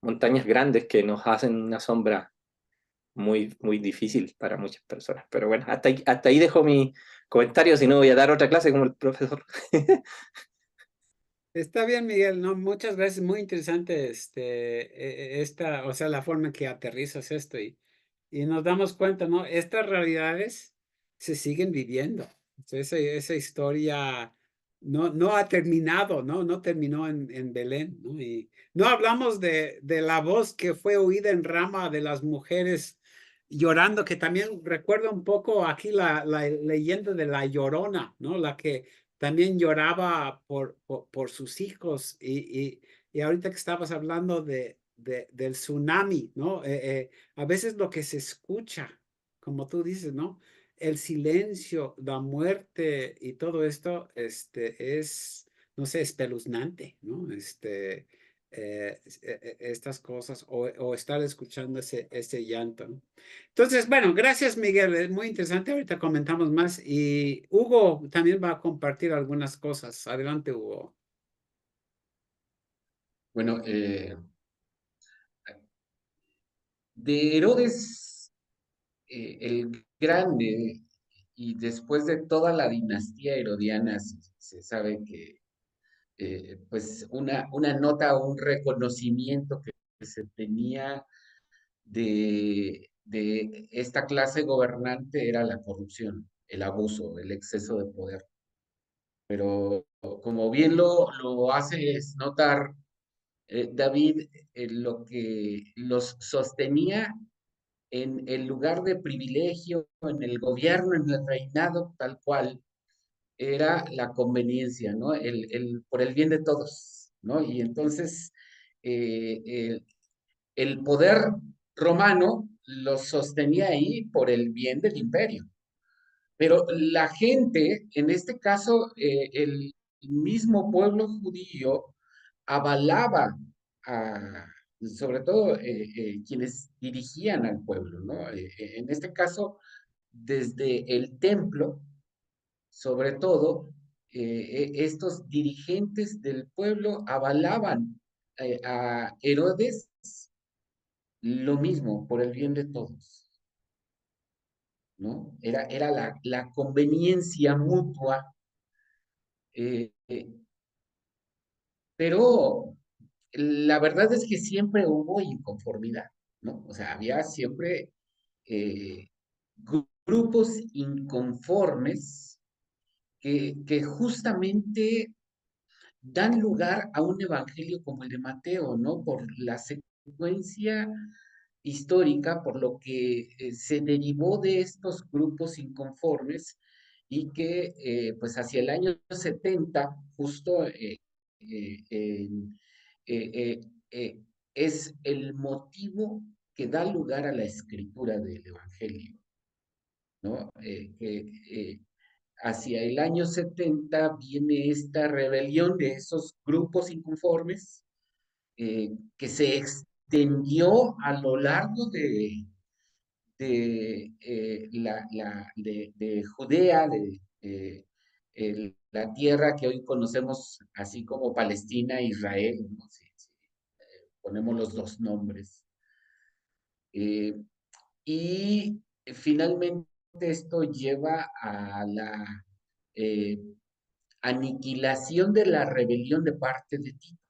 montañas grandes que nos hacen una sombra muy difícil para muchas personas. Pero bueno, hasta ahí dejo mi comentario, si no voy a dar otra clase como el profesor. Está bien, Miguel, no, muchas gracias, muy interesante o sea, la forma en que aterrizas esto y nos damos cuenta, ¿no? Estas realidades se siguen viviendo. Entonces, esa historia no ha terminado, ¿no? No terminó en Belén, ¿no? Y no hablamos de la voz que fue oída en Rama de las mujeres llorando, que también recuerda un poco aquí la leyenda de la Llorona, ¿no? La que también lloraba por sus hijos y ahorita que estabas hablando del tsunami, ¿no? A veces lo que se escucha, como tú dices, ¿no? El silencio, la muerte y todo esto, no sé, espeluznante, ¿no? Estas cosas o estar escuchando ese llanto, ¿no? Entonces, bueno, gracias, Miguel. Es muy interesante. Ahorita comentamos más. Y Hugo también va a compartir algunas cosas. Adelante, Hugo. Bueno, de Herodes el Grande, y después de toda la dinastía herodiana, se sabe que pues una nota o un reconocimiento que se tenía de esta clase gobernante era la corrupción, el abuso, el exceso de poder. Pero como bien lo hace notar David, lo que los sostenía en el lugar de privilegio, en el gobierno, en el reinado, tal cual, era la conveniencia, ¿no? Por el bien de todos, ¿no? Y entonces eh, el, el poder romano los sostenía ahí por el bien del imperio. Pero la gente, en este caso, el mismo pueblo judío, avalaba a, sobre todo, quienes dirigían al pueblo, ¿no? En este caso, desde el templo, sobre todo, estos dirigentes del pueblo avalaban a Herodes lo mismo, por el bien de todos, ¿no? Era la conveniencia mutua, eh, eh, pero la verdad es que siempre hubo inconformidad, ¿no? O sea, había siempre eh, grupos inconformes que justamente dan lugar a un evangelio como el de Mateo, ¿no? Por la secuencia histórica, por lo que se derivó de estos grupos inconformes y que pues hacia el año 70 justo en- eh, eh, eh, es el motivo que da lugar a la escritura del Evangelio, ¿no? Hacia el año 70 viene esta rebelión de esos grupos inconformes que se extendió a lo largo de Judea, la tierra que hoy conocemos así como Palestina e Israel, ¿no? Si ponemos los dos nombres. Eh, y finalmente esto lleva a la eh, aniquilación de la rebelión de parte de Tito.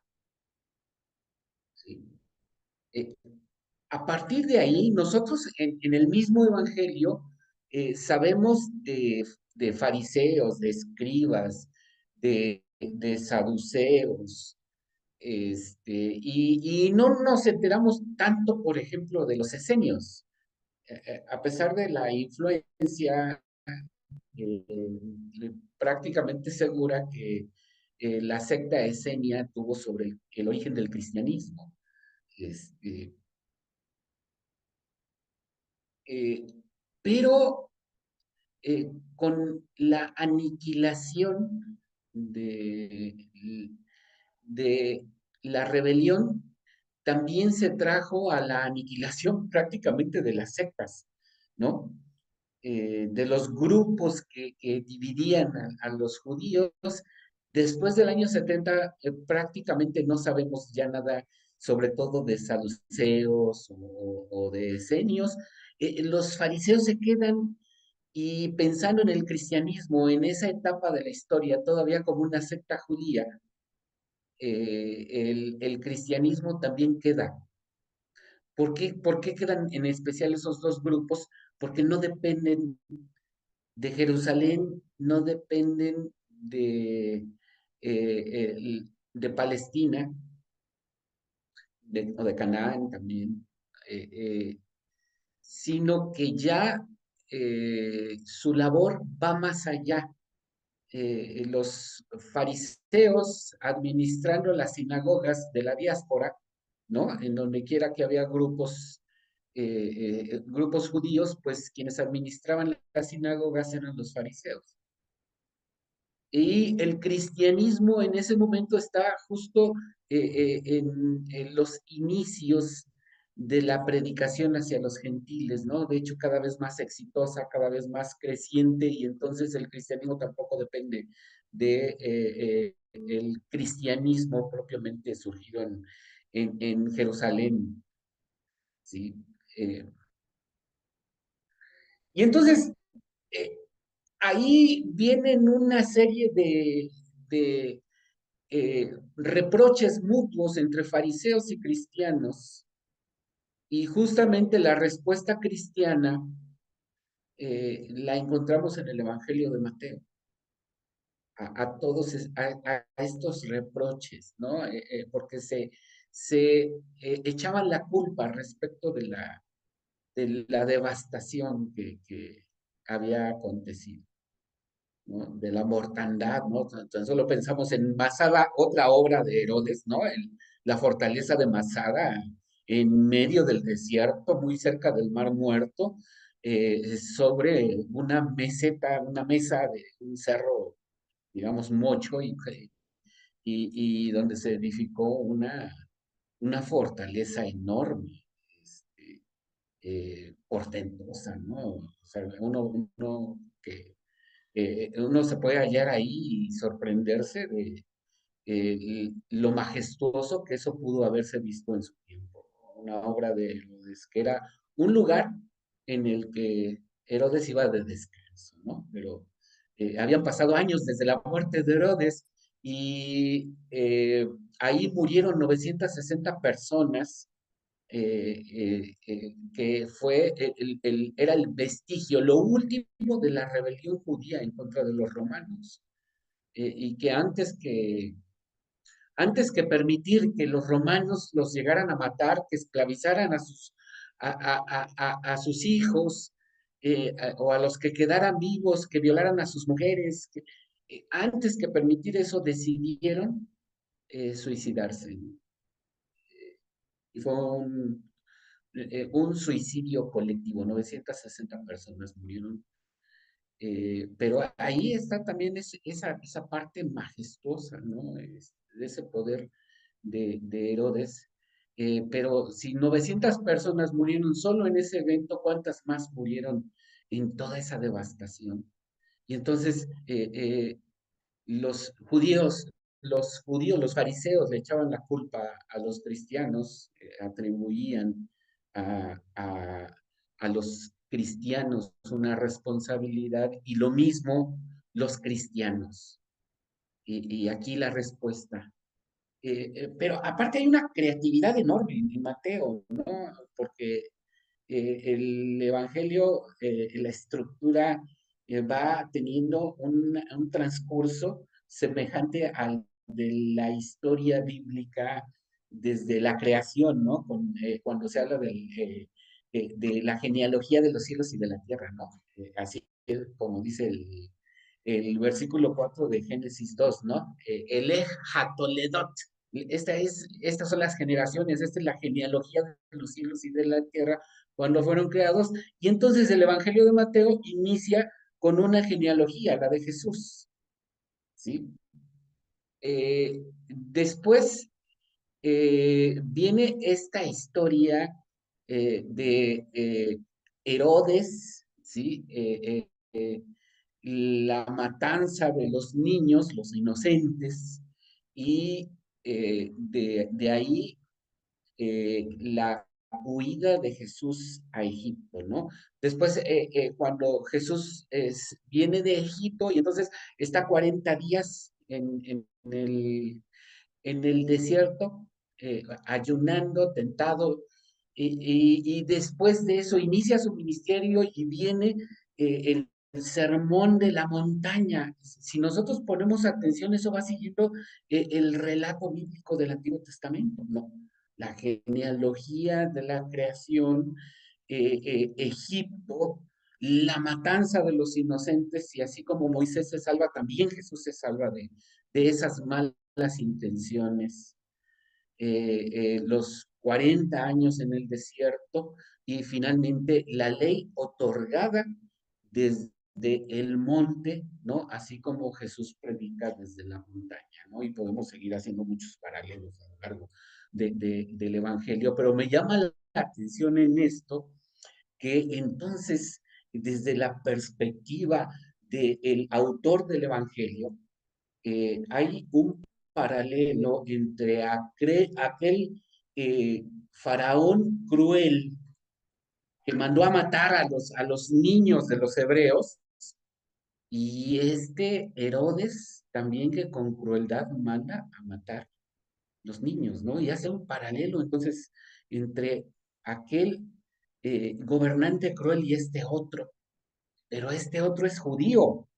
¿Sí? Eh, a partir de ahí, nosotros en el mismo Evangelio sabemos de fariseos, de escribas, de saduceos, y no nos enteramos tanto, por ejemplo, de los esenios, a pesar de la influencia prácticamente segura que la secta esenia tuvo sobre el origen del cristianismo. Este, eh, pero con la aniquilación de de la rebelión también se trajo a la aniquilación prácticamente de las sectas, ¿no? De los grupos que dividían a los judíos. Después del año 70 prácticamente no sabemos ya nada, sobre todo de saduceos o de esenios. Los fariseos se quedan y pensando en el cristianismo, en esa etapa de la historia, todavía como una secta judía, el cristianismo también queda. ¿Por qué quedan en especial esos dos grupos? Porque no dependen de Jerusalén, no dependen de Palestina, o de Canaán también, sino que ya su labor va más allá. Los fariseos administrando las sinagogas de la diáspora, ¿no? En donde quiera que había grupos judíos, pues quienes administraban las sinagogas eran los fariseos. Y el cristianismo en ese momento está justo en los inicios de la predicación hacia los gentiles, ¿no? De hecho, cada vez más exitosa, cada vez más creciente, y entonces el cristianismo tampoco depende de el cristianismo propiamente surgido en Jerusalén, ¿sí? Y entonces, eh, ahí vienen una serie de reproches mutuos entre fariseos y cristianos, y justamente la respuesta cristiana la encontramos en el Evangelio de Mateo, a todos a estos reproches, ¿no? Porque se echaban la culpa respecto de la devastación que había acontecido, ¿no? De la mortandad, ¿no? Tan solo pensamos en Masada, otra obra de Herodes, ¿no? La fortaleza de Masada, en medio del desierto, muy cerca del Mar Muerto, sobre una meseta, una mesa de un cerro, digamos, mocho, y donde se edificó una fortaleza enorme, portentosa, ¿no? O sea, uno se puede hallar ahí y sorprenderse de lo majestuoso que eso pudo haberse visto en su tiempo. Una obra de Herodes, que era un lugar en el que Herodes iba de descanso, ¿no? Pero habían pasado años desde la muerte de Herodes y ahí murieron 960 personas, que fue era el vestigio, lo último de la rebelión judía en contra de los romanos, y que antes que permitir que los romanos los llegaran a matar, que esclavizaran a sus hijos, o a los que quedaran vivos, que violaran a sus mujeres, antes que permitir eso decidieron suicidarse, ¿no? Y fue un suicidio colectivo, 960 personas murieron, pero ahí está también esa parte majestuosa, ¿no? De ese poder de Herodes. Pero si 900 personas murieron solo en ese evento, ¿cuántas más murieron en toda esa devastación? Y entonces los fariseos le echaban la culpa a los cristianos, atribuían a a los cristianos una responsabilidad, y lo mismo los cristianos. Y aquí la respuesta. Pero aparte hay una creatividad enorme en Mateo, ¿no? Porque el Evangelio, la estructura, va teniendo un transcurso semejante al de la historia bíblica desde la creación, ¿no? Cuando se habla de la genealogía de los cielos y de la tierra, ¿no? Así es como dice el versículo 4 de Génesis 2, ¿no? Elej Hatoledot. Estas son las generaciones, esta es la genealogía de los cielos y de la tierra cuando fueron creados. Y entonces el Evangelio de Mateo inicia con una genealogía, la de Jesús, ¿sí? Después viene esta historia de Herodes, ¿sí? La matanza de los niños, los inocentes, y de ahí la huida de Jesús a Egipto, ¿no? Después, cuando Jesús viene de Egipto y entonces está 40 días en el desierto, ayunando, tentado, y después de eso inicia su ministerio y viene el sermón de la montaña. Si nosotros ponemos atención, eso va siguiendo el relato bíblico del Antiguo Testamento, ¿no? La genealogía de la creación, Egipto, la matanza de los inocentes, y así como Moisés se salva, también Jesús se salva de esas malas intenciones, los 40 años en el desierto y finalmente la ley otorgada desde el monte, ¿no? Así como Jesús predica desde la montaña, ¿no? Y podemos seguir haciendo muchos paralelos a lo largo del Evangelio, pero me llama la atención en esto que entonces, desde la perspectiva del autor del Evangelio, hay un paralelo entre aquel faraón cruel que mandó a matar a los niños de los hebreos y este Herodes también que con crueldad manda a matar los niños, ¿no? Y hace un paralelo entonces entre aquel gobernante cruel y este otro, pero este otro es judío,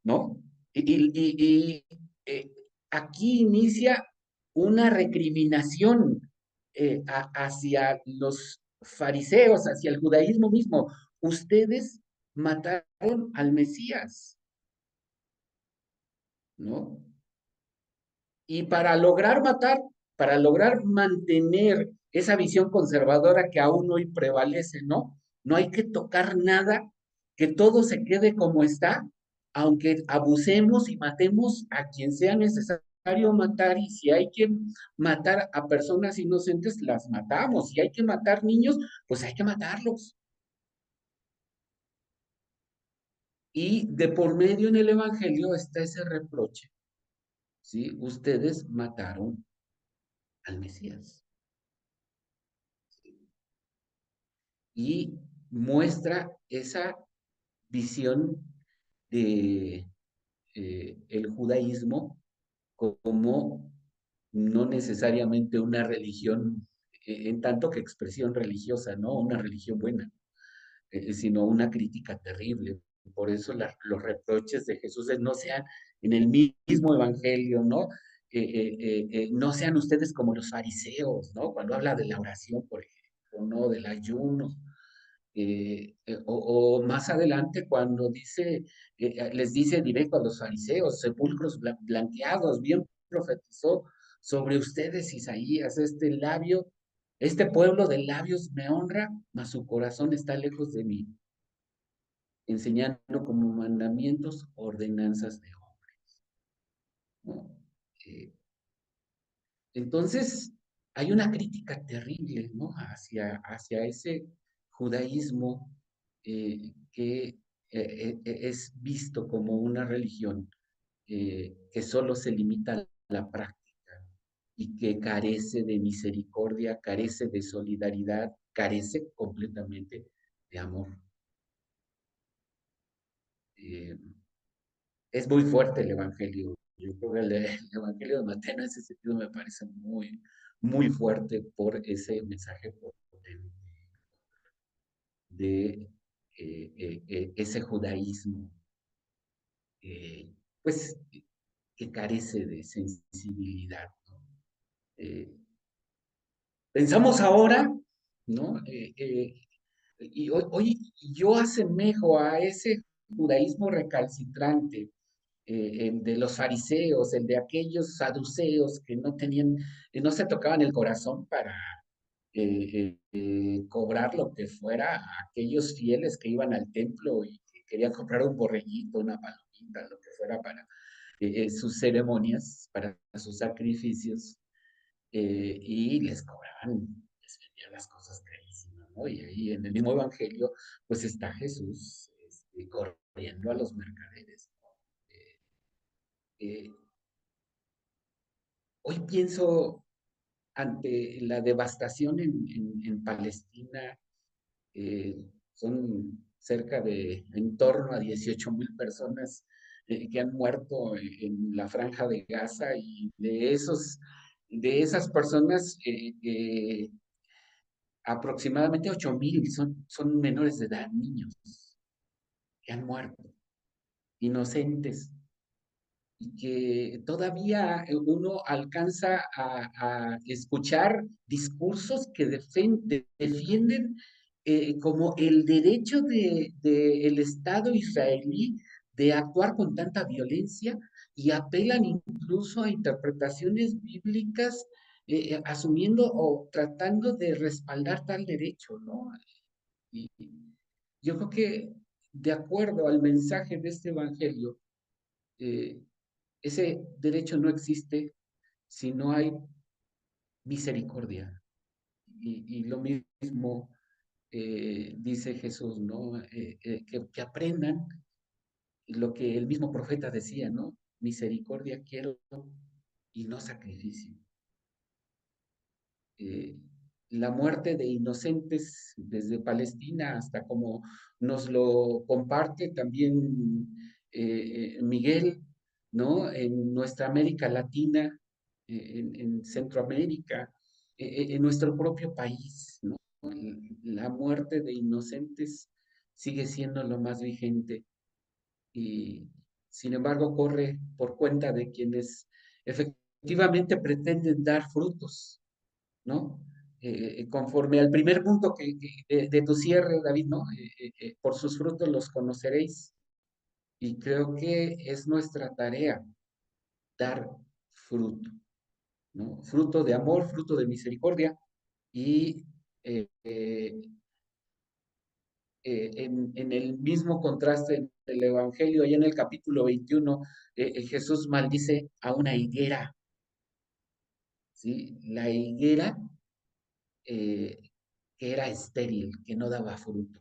¿no? Y aquí inicia una recriminación hacia los fariseos, hacia el judaísmo mismo. Ustedes mataron al Mesías, ¿no? Y para lograr mantener esa visión conservadora que aún hoy prevalece, ¿no? No hay que tocar nada, que todo se quede como está, aunque abusemos y matemos a quien sea necesario matar, y si hay que matar a personas inocentes, las matamos. Si hay que matar niños, pues hay que matarlos. Y de por medio en el Evangelio está ese reproche, ¿sí? Ustedes mataron al Mesías. Y muestra esa visión de el judaísmo como no necesariamente una religión, en tanto que expresión religiosa, ¿no? Una religión buena, sino una crítica terrible. Por eso los reproches de Jesús no sean en el mismo evangelio, ¿no? No sean ustedes como los fariseos, ¿no? Cuando habla de la oración, por ejemplo, ¿no? Del ayuno, o más adelante cuando les dice directo a los fariseos, sepulcros blanqueados, bien profetizó sobre ustedes Isaías, este pueblo de labios me honra, mas su corazón está lejos de mí, enseñando como mandamientos ordenanzas de hombres, ¿no? Eh, Entonces, hay una crítica terrible, ¿no? Hacia ese judaísmo que es visto como una religión que solo se limita a la práctica y que carece de misericordia, carece de solidaridad, carece completamente de amor. Eh, es muy fuerte el Evangelio. Yo creo que el Evangelio de Mateo en ese sentido me parece muy, muy fuerte por ese mensaje potente de ese judaísmo, eh, pues, que carece de sensibilidad, ¿no? Eh, Pensamos ahora, ¿no? Y hoy yo asemejo a ese judaísmo recalcitrante, el de los fariseos, el de aquellos saduceos que no se tocaban el corazón para cobrar lo que fuera a aquellos fieles que iban al templo y que querían comprar un borreguito, una palomita, lo que fuera sus ceremonias, para sus sacrificios, y les cobraban, les vendían las cosas carísimas, ¿no? Y ahí en el mismo evangelio, pues está Jesús corriendo a los mercaderes, ¿no? Eh, hoy pienso ante la devastación en Palestina, son cerca de en torno a 18,000 personas que han muerto en la franja de Gaza, y de esas personas, aproximadamente 8,000 son menores de edad, niños, que han muerto, inocentes, y que todavía uno alcanza a escuchar discursos que defienden como el derecho del Estado israelí de actuar con tanta violencia, y apelan incluso a interpretaciones bíblicas, asumiendo o tratando de respaldar tal derecho, ¿no? Y yo creo que, de acuerdo al mensaje de este evangelio, eh, ese derecho no existe si no hay misericordia. Y lo mismo dice Jesús, ¿no? Que aprendan lo que el mismo profeta decía, ¿no? Misericordia quiero y no sacrificio. eh, la muerte de inocentes desde Palestina hasta como nos lo comparte también Miguel, ¿no? En nuestra América Latina, en Centroamérica, en nuestro propio país, ¿no? La muerte de inocentes sigue siendo lo más vigente, y sin embargo corre por cuenta de quienes efectivamente pretenden dar frutos, ¿no? Conforme al primer punto de tu cierre, David, ¿no? Por sus frutos los conoceréis. Y creo que es nuestra tarea dar fruto, ¿no? Fruto de amor, fruto de misericordia. Y en el mismo contraste del Evangelio, allá en el capítulo 21, Jesús maldice a una higuera, ¿sí? La higuera eh, que era estéril, que no daba fruto,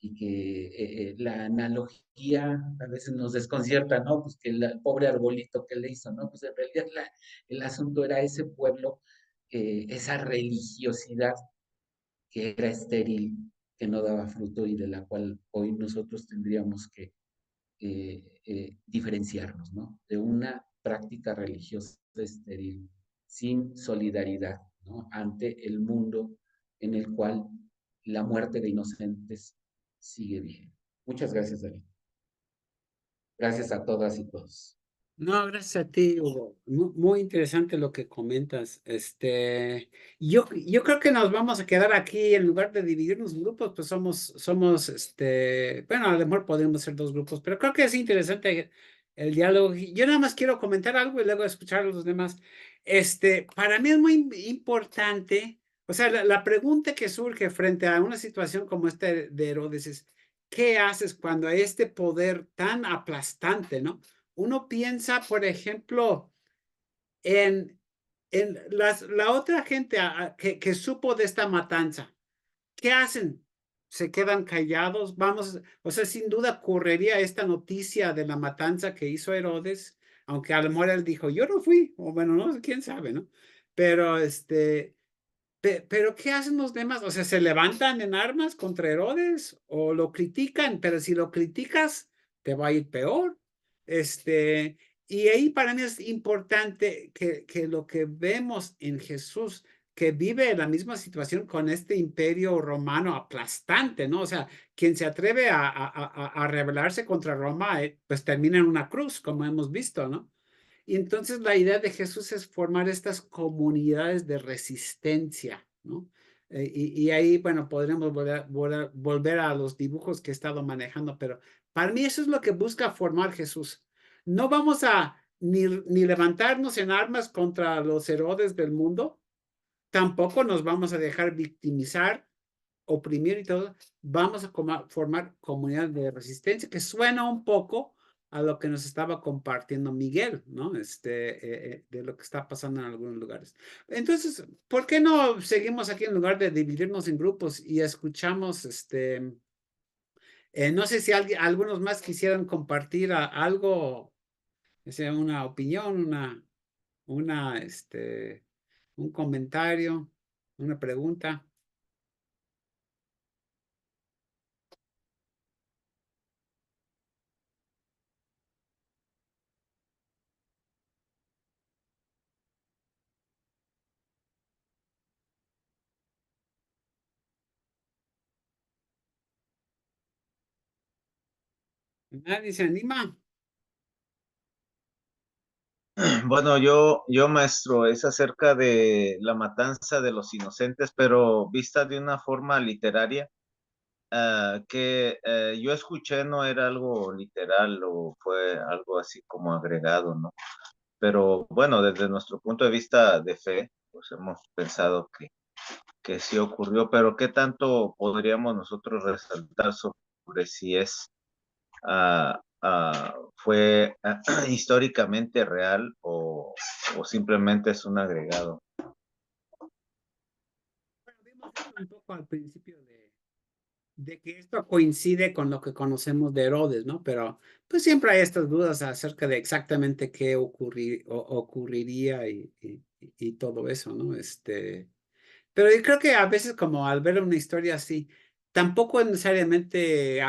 y que la analogía a veces nos desconcierta, ¿no? Pues que el pobre arbolito que le hizo, ¿no? Pues en realidad el asunto era ese pueblo, esa religiosidad que era estéril, que no daba fruto, y de la cual hoy nosotros tendríamos que diferenciarnos, ¿no? De una práctica religiosa estéril, sin solidaridad, ¿no? Ante el mundo en el cual la muerte de inocentes sigue bien. Muchas gracias, David. Gracias a todas y todos. No, gracias a ti, Hugo. Muy interesante lo que comentas. Yo creo que nos vamos a quedar aquí en lugar de dividirnos en grupos, pues bueno, a lo mejor podríamos ser dos grupos, pero creo que es interesante el diálogo. Yo nada más quiero comentar algo y luego escuchar a los demás. Para mí es muy importante, o sea, la pregunta que surge frente a una situación como esta de Herodes es, ¿qué haces cuando hay este poder tan aplastante, ¿no? Uno piensa, por ejemplo, en la otra gente que supo de esta matanza. ¿Qué hacen? ¿Se quedan callados? Vamos, o sea, sin duda correría esta noticia de la matanza que hizo Herodes, aunque a lo mejor él dijo, yo no fui, o bueno, no, quién sabe, ¿no? Pero pero ¿qué hacen los demás? O sea, ¿se levantan en armas contra Herodes o lo critican? Pero si lo criticas, te va a ir peor. Y ahí para mí es importante que lo que vemos en Jesús, que vive la misma situación con este imperio romano aplastante, ¿no? O sea, quien se atreve a rebelarse contra Roma, pues termina en una cruz, como hemos visto, ¿no? Y entonces la idea de Jesús es formar estas comunidades de resistencia, ¿no? Y ahí, bueno, podremos volver a los dibujos que he estado manejando, pero para mí eso es lo que busca formar Jesús. No vamos a ni levantarnos en armas contra los Herodes del mundo, tampoco nos vamos a dejar victimizar, oprimir y todo. Vamos a formar comunidades de resistencia, que suena un poco a lo que nos estaba compartiendo Miguel, ¿no? De lo que está pasando en algunos lugares. Entonces, ¿por qué no seguimos aquí en lugar de dividirnos en grupos y escuchamos, no sé si algunos más quisieran compartir algo, o sea, una opinión, un comentario, una pregunta. ¿Nadie se anima? Bueno, maestro, es acerca de la matanza de los inocentes, pero vista de una forma literaria, que yo escuché no era algo literal o fue algo así como agregado, ¿no? Pero bueno, desde nuestro punto de vista de fe, pues hemos pensado que sí ocurrió, pero ¿qué tanto podríamos nosotros resaltar sobre si fue históricamente real o simplemente es un agregado? Bueno, vimos eso un poco al principio de que esto coincide con lo que conocemos de Herodes, ¿no? Pero pues siempre hay estas dudas acerca de exactamente qué ocurriría y todo eso, ¿no? Pero yo creo que a veces como al ver una historia así, tampoco es necesariamente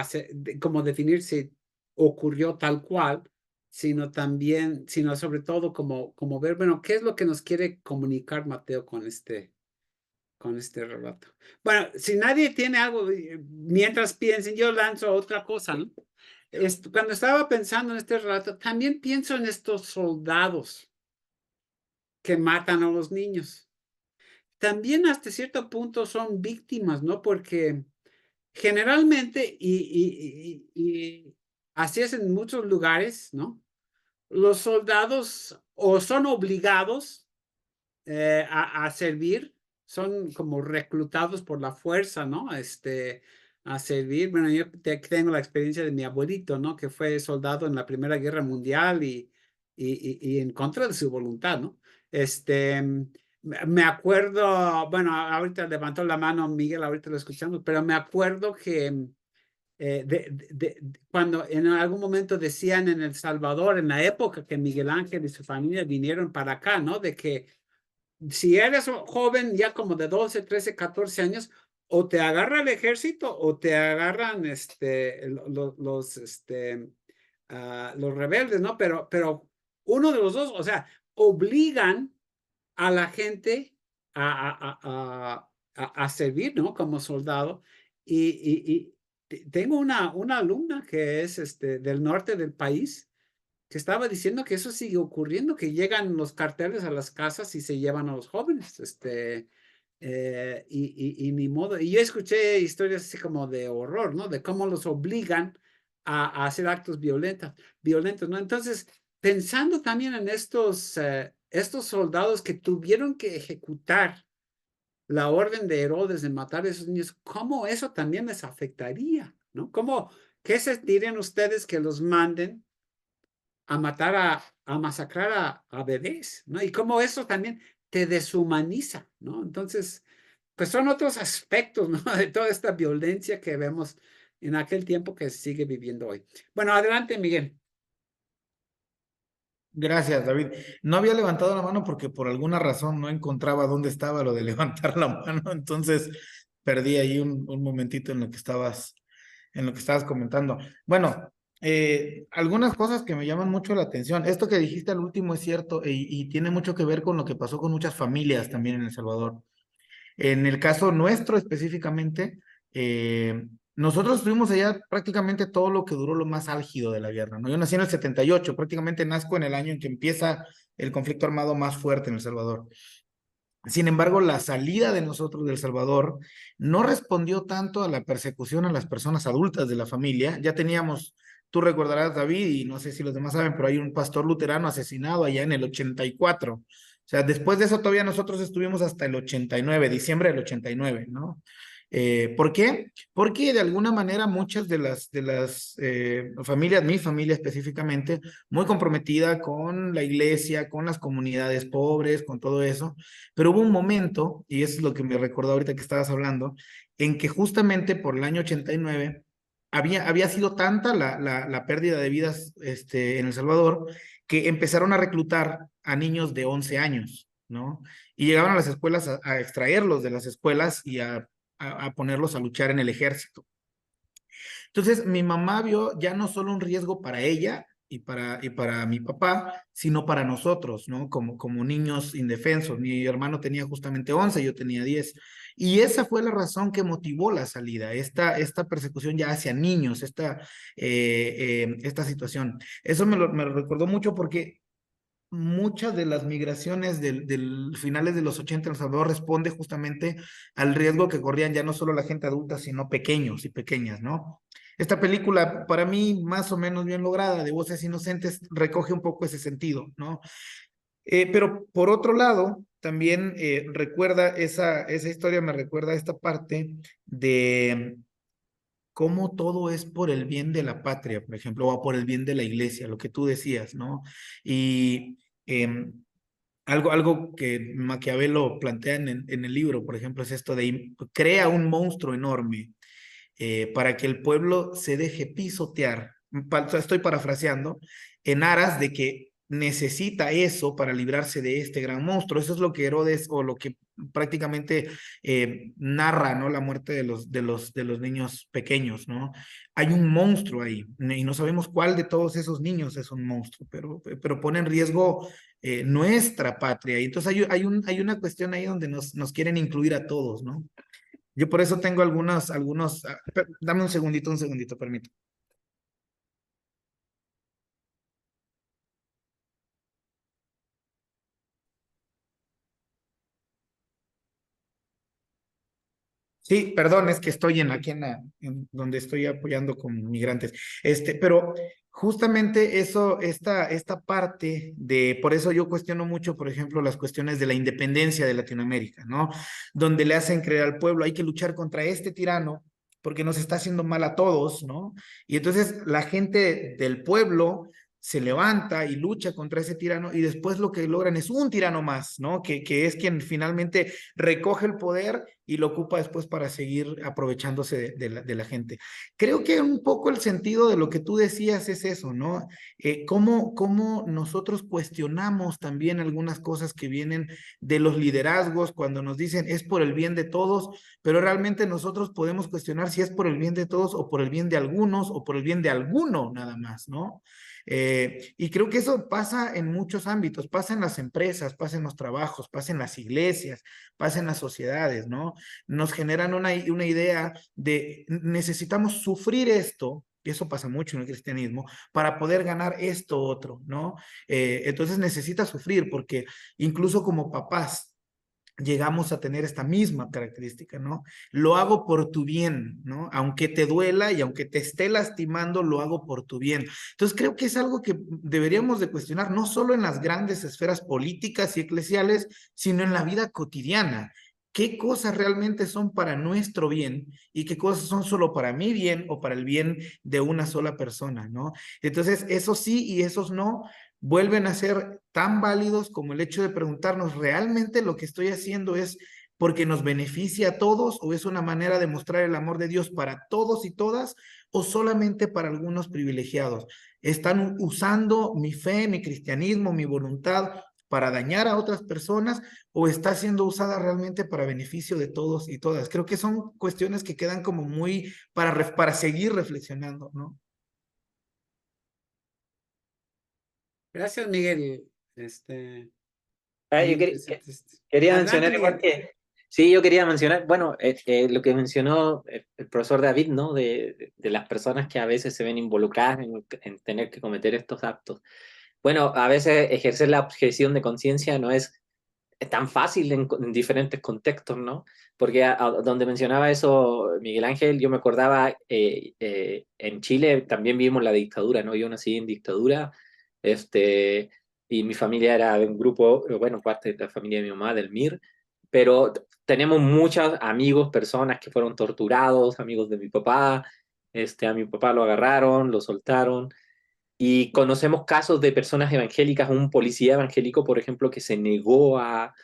como definir si ocurrió tal cual, sino también, sino sobre todo como ver, bueno, qué es lo que nos quiere comunicar Mateo con este relato. Bueno, si nadie tiene algo, mientras piensen, yo lanzo otra cosa, ¿no? Cuando estaba pensando en este relato, también pienso en estos soldados que matan a los niños. También hasta cierto punto son víctimas, ¿no? Porque generalmente, y así es en muchos lugares, ¿no? Los soldados o son obligados a servir, son como reclutados por la fuerza, ¿no? A servir. Bueno, yo tengo la experiencia de mi abuelito, ¿no? Que fue soldado en la Primera Guerra Mundial y en contra de su voluntad, ¿no? Me acuerdo, bueno, ahorita levantó la mano Miguel, ahorita lo escuchamos, pero me acuerdo que cuando en algún momento decían en El Salvador, en la época que Miguel Ángel y su familia vinieron para acá, ¿no? De que si eres joven, ya como de 12, 13, 14 años, o te agarra el ejército o te agarran los rebeldes, ¿no? Pero uno de los dos, o sea, obligan a la gente a servir, ¿no? Como soldado. Tengo una alumna que es del norte del país que estaba diciendo que eso sigue ocurriendo, que llegan los carteles a las casas y se llevan a los jóvenes, ni modo. Y yo escuché historias así como de horror, ¿no? De cómo los obligan a hacer actos violentos, ¿no? Entonces, pensando también en estos soldados que tuvieron que ejecutar la orden de Herodes de matar a esos niños, ¿cómo eso también les afectaría, ¿no? ¿Qué se dirían ustedes que los manden a matar, a masacrar a bebés, ¿no? Y cómo eso también te deshumaniza, ¿no? Entonces, pues son otros aspectos, ¿no? De toda esta violencia que vemos en aquel tiempo que se sigue viviendo hoy. Bueno, adelante, Miguel. Gracias, David. No había levantado la mano porque por alguna razón no encontraba dónde estaba lo de levantar la mano, entonces perdí ahí un momentito en lo que estabas comentando. Bueno, algunas cosas que me llaman mucho la atención. Esto que dijiste al último es cierto y tiene mucho que ver con lo que pasó con muchas familias también en El Salvador. En el caso nuestro específicamente, nosotros estuvimos allá prácticamente todo lo que duró lo más álgido de la guerra, ¿no? Yo nací en el 78, prácticamente nazco en el año en que empieza el conflicto armado más fuerte en El Salvador. Sin embargo, la salida de nosotros de El Salvador no respondió tanto a la persecución a las personas adultas de la familia. Ya teníamos, tú recordarás, David, y no sé si los demás saben, pero hay un pastor luterano asesinado allá en el 84. O sea, después de eso todavía nosotros estuvimos hasta el 89, diciembre del 89, ¿no? ¿Por qué? Porque de alguna manera muchas de las familias, mi familia específicamente, muy comprometida con la iglesia, con las comunidades pobres, con todo eso, pero hubo un momento, y eso es lo que me recordó ahorita que estabas hablando, en que justamente por el año 89 había sido tanta la pérdida de vidas en El Salvador que empezaron a reclutar a niños de 11 años, ¿no? Y llegaban a las escuelas a extraerlos de las escuelas y a ponerlos a luchar en el ejército. Entonces, mi mamá vio ya no solo un riesgo para ella y para mi papá, sino para nosotros, ¿no? Como niños indefensos. Mi hermano tenía justamente 11, yo tenía 10. Y esa fue la razón que motivó la salida, esta persecución ya hacia niños, esta situación. Eso me lo recordó mucho porque muchas de las migraciones del finales de los 80 en El Salvador responde justamente al riesgo que corrían ya no solo la gente adulta, sino pequeños y pequeñas, ¿no? Esta película, para mí, más o menos bien lograda, de Voces Inocentes, recoge un poco ese sentido, ¿no? Pero por otro lado, también recuerda esa historia, me recuerda esta parte de cómo todo es por el bien de la patria, por ejemplo, o por el bien de la iglesia, lo que tú decías, ¿no? Y algo que Maquiavelo plantea en el libro, por ejemplo, es esto de crea un monstruo enorme para que el pueblo se deje pisotear. Estoy parafraseando, en aras de que necesita eso para librarse de este gran monstruo. Eso es lo que Herodes o lo que prácticamente narra, ¿no? La muerte de los niños pequeños, ¿no? Hay un monstruo ahí y no sabemos cuál de todos esos niños es un monstruo, pero pone en riesgo nuestra patria. Y entonces hay una cuestión ahí donde nos quieren incluir a todos, ¿no? Yo por eso tengo dame un segundito, permito. Sí, perdón, es que estoy en donde estoy apoyando con migrantes. Pero justamente eso, esta parte por eso yo cuestiono mucho, por ejemplo, las cuestiones de la independencia de Latinoamérica, ¿no? Donde le hacen creer al pueblo, hay que luchar contra este tirano porque nos está haciendo mal a todos, ¿no? Y entonces la gente del pueblo se levanta y lucha contra ese tirano y después lo que logran es un tirano más, ¿no? Que es quien finalmente recoge el poder y lo ocupa después para seguir aprovechándose de la gente. Creo que un poco el sentido de lo que tú decías es eso, ¿no? Cómo nosotros cuestionamos también algunas cosas que vienen de los liderazgos cuando nos dicen es por el bien de todos, pero realmente nosotros podemos cuestionar si es por el bien de todos o por el bien de algunos o por el bien de alguno nada más, ¿no? Y creo que eso pasa en muchos ámbitos, pasa en las empresas, pasa en los trabajos, pasa en las iglesias, pasa en las sociedades, ¿no? Nos generan una idea de necesitamos sufrir esto, y eso pasa mucho en el cristianismo, para poder ganar esto otro, ¿no? Entonces necesita sufrir porque incluso como papás, llegamos a tener esta misma característica, ¿no? Lo hago por tu bien, ¿no? Aunque te duela y aunque te esté lastimando, lo hago por tu bien. Entonces creo que es algo que deberíamos de cuestionar, no solo en las grandes esferas políticas y eclesiales, sino en la vida cotidiana. ¿Qué cosas realmente son para nuestro bien y qué cosas son solo para mi bien o para el bien de una sola persona, ¿no? Entonces, esos sí y esos no vuelven a ser tan válidos como el hecho de preguntarnos, ¿realmente lo que estoy haciendo es porque nos beneficia a todos o es una manera de mostrar el amor de Dios para todos y todas o solamente para algunos privilegiados? ¿Están usando mi fe, mi cristianismo, mi voluntad para dañar a otras personas o está siendo usada realmente para beneficio de todos y todas? Creo que son cuestiones que quedan como muy para seguir reflexionando, ¿no? Gracias, Miguel. Yo Muy interesante. quería Adelante, mencionar igual Miguel. que, sí, yo quería mencionar, bueno, lo que mencionó el profesor David, ¿no? De las personas que a veces se ven involucradas en tener que cometer estos actos. Bueno, a veces ejercer la objeción de conciencia no es tan fácil en diferentes contextos, ¿no? Porque donde mencionaba eso Miguel Ángel, yo me acordaba, en Chile también vivimos la dictadura, ¿no? Yo nací en dictadura, este, y mi familia era de un grupo, bueno, parte de la familia de mi mamá, del MIR, pero tenemos muchos amigos, personas que fueron torturados, amigos de mi papá, a mi papá lo agarraron, lo soltaron, y conocemos casos de personas evangélicas, un policía evangélico, por ejemplo, que se negó a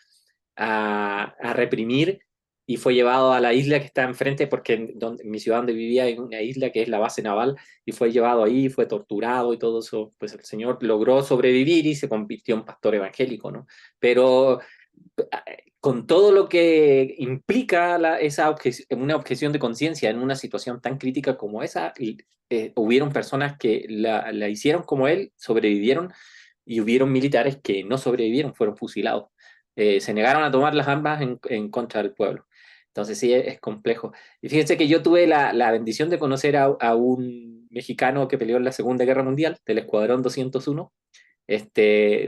reprimir y fue llevado a la isla que está enfrente, porque en mi ciudad donde vivía hay una isla que es la base naval, y fue llevado ahí, fue torturado y todo eso, pues el señor logró sobrevivir y se convirtió en pastor evangélico, ¿no? Pero con todo lo que implica una objeción de conciencia en una situación tan crítica como esa, hubieron personas que la hicieron como él, sobrevivieron, y hubieron militares que no sobrevivieron, fueron fusilados. Se negaron a tomar las armas en contra del pueblo. Entonces sí, es complejo. Y fíjense que yo tuve la bendición de conocer a un mexicano que peleó en la Segunda Guerra Mundial, del Escuadrón 201,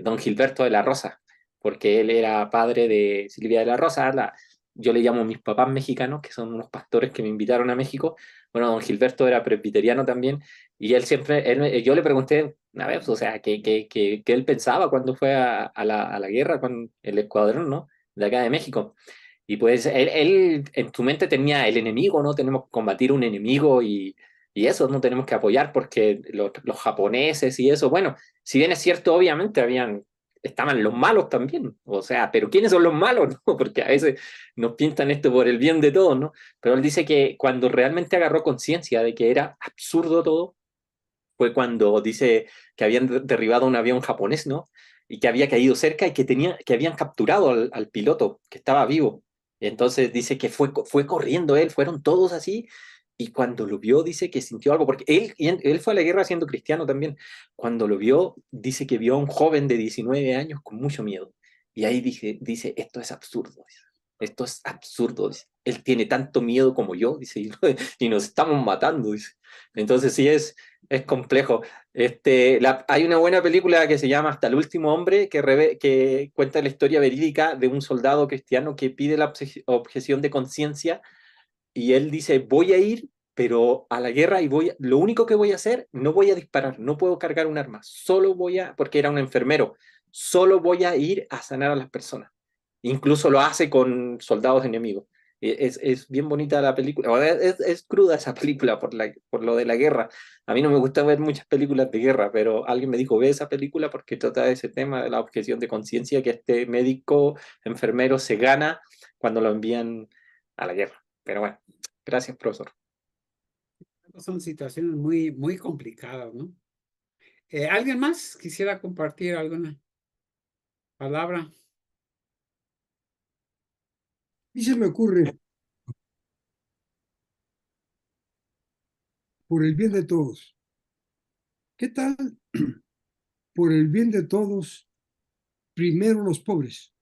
don Gilberto de la Rosa, porque él era padre de Silvia de la Rosa, yo le llamo mis papás mexicanos, que son unos pastores que me invitaron a México. Bueno, don Gilberto era presbiteriano también, y él siempre, yo le pregunté una vez, o sea, qué él pensaba cuando fue a la guerra con el escuadrón, ¿no? De acá de México. Y pues él en su mente tenía el enemigo, ¿no? Tenemos que combatir un enemigo y eso, no tenemos que apoyar porque los japoneses y eso, bueno, si bien es cierto, obviamente estaban los malos también, o sea, pero ¿quiénes son los malos? ¿No? Porque a veces nos pintan esto por el bien de todos, ¿no? Pero él dice que cuando realmente agarró conciencia de que era absurdo todo, fue cuando dice que habían derribado un avión japonés, ¿no? Y que había caído cerca y que habían capturado al piloto, que estaba vivo. Entonces dice que fue corriendo él, fueron todos así, y cuando lo vio dice que sintió algo, porque él fue a la guerra siendo cristiano también. Cuando lo vio, dice que vio a un joven de 19 años con mucho miedo. Y ahí dice, esto es absurdo, dice. Esto es absurdo, dice. Él tiene tanto miedo como yo, dice, y nos estamos matando, dice. Entonces sí es complejo. Hay una buena película que se llama Hasta el último hombre, que cuenta la historia verídica de un soldado cristiano que pide la objeción de conciencia y él dice, voy a ir, pero a la guerra y lo único que voy a hacer, no voy a disparar, no puedo cargar un arma, porque era un enfermero, solo voy a ir a sanar a las personas. Incluso lo hace con soldados enemigos. Es bien bonita la película. Es cruda esa película por lo de la guerra. A mí no me gusta ver muchas películas de guerra, pero alguien me dijo, ve esa película porque trata de ese tema de la objeción de conciencia que este médico enfermero se gana cuando lo envían a la guerra. Pero bueno, gracias, profesor. Son situaciones muy, muy complicadas, ¿no? ¿Alguien más quisiera compartir alguna palabra? Y se me ocurre, por el bien de todos, ¿qué tal por el bien de todos, primero los pobres?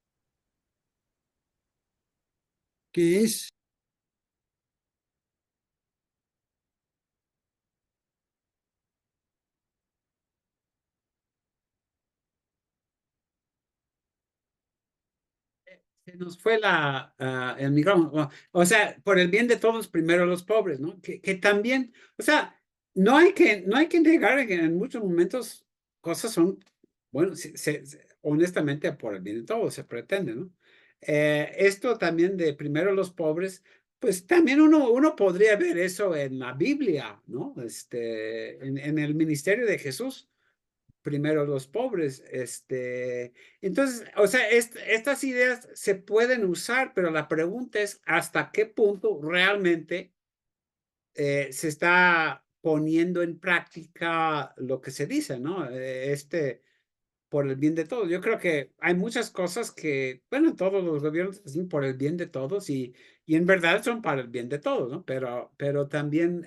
Que es Se nos fue el micrófono. O sea, por el bien de todos, primero los pobres, ¿no? Que también, o sea, no hay que negar que en muchos momentos cosas son, bueno, honestamente por el bien de todos se pretende, ¿no? Esto también de primero los pobres, pues también uno podría ver eso en la Biblia, ¿no? En el ministerio de Jesús primero los pobres. Entonces, o sea, estas ideas se pueden usar, pero la pregunta es hasta qué punto realmente se está poniendo en práctica lo que se dice, ¿no? Por el bien de todos. Yo creo que hay muchas cosas que, bueno, todos los gobiernos hacen por el bien de todos y en verdad son para el bien de todos, ¿no? Pero también,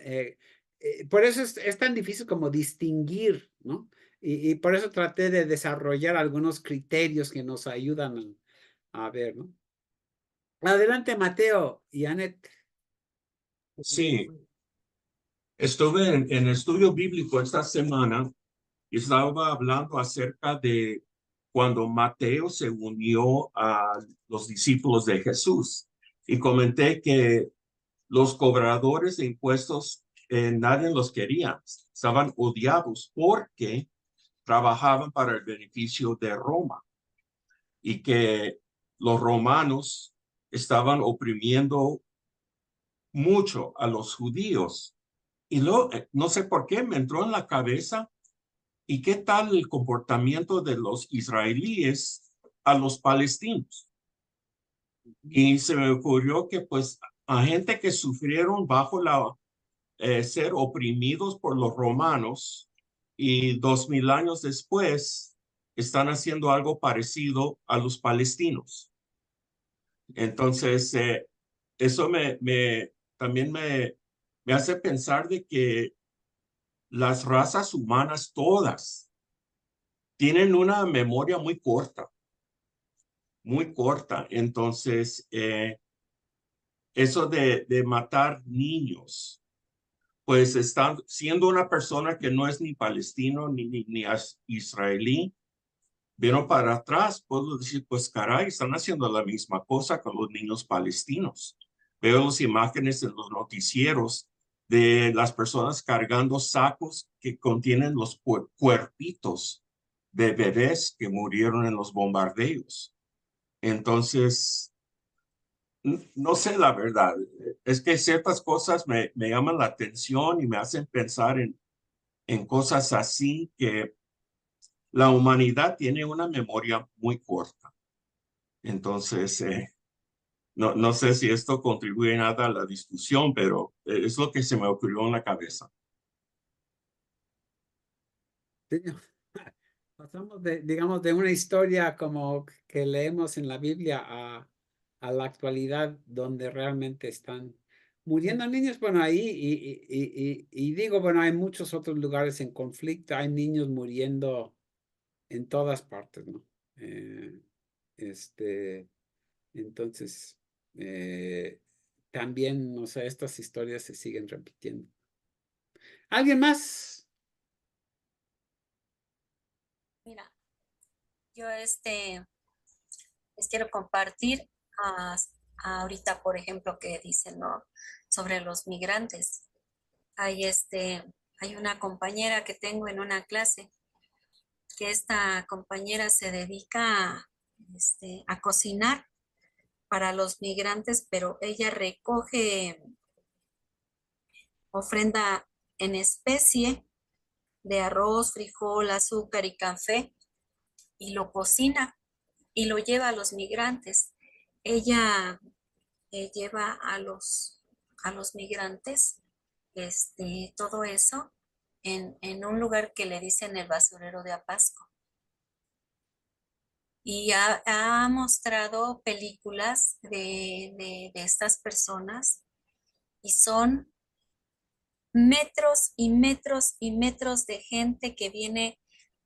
por eso es tan difícil como distinguir, ¿no? Y por eso traté de desarrollar algunos criterios que nos ayudan a ver, ¿no? Adelante, Mateo y Anet. Sí, estuve en estudio bíblico esta semana y estaba hablando acerca de cuando Mateo se unió a los discípulos de Jesús y comenté que los cobradores de impuestos nadie los quería, estaban odiados porque trabajaban para el beneficio de Roma y que los romanos estaban oprimiendo mucho a los judíos. Y luego, no sé por qué, me entró en la cabeza, ¿y qué tal el comportamiento de los israelíes a los palestinos? Y se me ocurrió que pues a gente que sufrieron bajo ser oprimidos por los romanos y 2000 años después están haciendo algo parecido a los palestinos. Entonces, eso también me hace pensar de que las razas humanas todas tienen una memoria muy corta, muy corta. Entonces, eso de matar niños, pues están siendo una persona que no es ni palestino ni israelí, vieron para atrás, puedo decir, pues caray, están haciendo la misma cosa con los niños palestinos. Veo las imágenes en los noticieros de las personas cargando sacos que contienen los cuerpitos de bebés que murieron en los bombardeos. Entonces, no sé la verdad. Es que ciertas cosas me llaman la atención y me hacen pensar en cosas así que la humanidad tiene una memoria muy corta. Entonces, no sé si esto contribuye nada a la discusión, pero es lo que se me ocurrió en la cabeza. Sí, pasamos digamos, de una historia como que leemos en la Biblia a la actualidad donde realmente están muriendo niños. Bueno, ahí, y digo, bueno, hay muchos otros lugares en conflicto, hay niños muriendo en todas partes, ¿no? Este, entonces, también, o sea, estas historias se siguen repitiendo. ¿Alguien más? Mira, yo les quiero compartir ahorita, por ejemplo, que dicen, ¿no? Sobre los migrantes. Hay una compañera que tengo en una clase, que esta compañera se dedica a cocinar para los migrantes, pero ella recoge ofrenda en especie de arroz, frijol, azúcar y café y lo cocina y lo lleva a los migrantes. Ella lleva a los migrantes todo eso en un lugar que le dicen el basurero de Apasco. Y ha mostrado películas de estas personas y son metros y metros y metros de gente que viene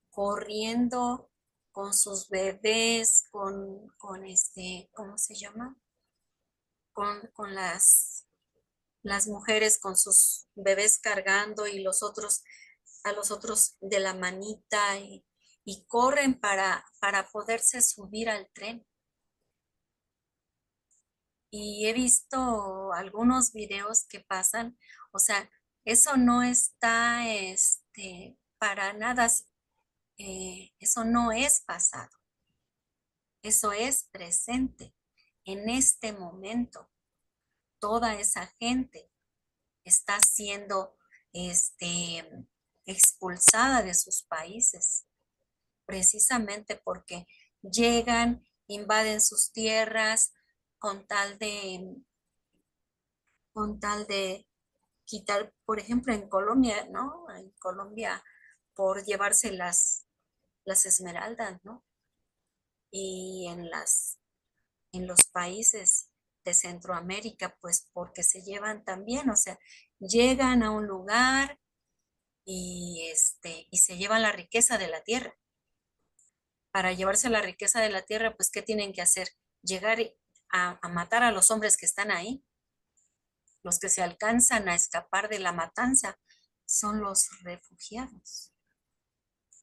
corriendo con sus bebés, ¿cómo se llama? Con las mujeres con sus bebés cargando y a los otros de la manita y corren para poderse subir al tren. Y he visto algunos videos que pasan, o sea, eso no está para nada, eso no es pasado, eso es presente. En este momento, toda esa gente está siendo expulsada de sus países, precisamente porque llegan, invaden sus tierras con tal de quitar, por ejemplo, en Colombia, ¿no? En Colombia, por llevarse las esmeraldas, ¿no? Y en los países de Centroamérica, pues porque se llevan también, o sea, llegan a un lugar y se llevan la riqueza de la tierra. Para llevarse la riqueza de la tierra, pues, ¿qué tienen que hacer? Llegar a matar a los hombres que están ahí. Los que se alcanzan a escapar de la matanza son los refugiados.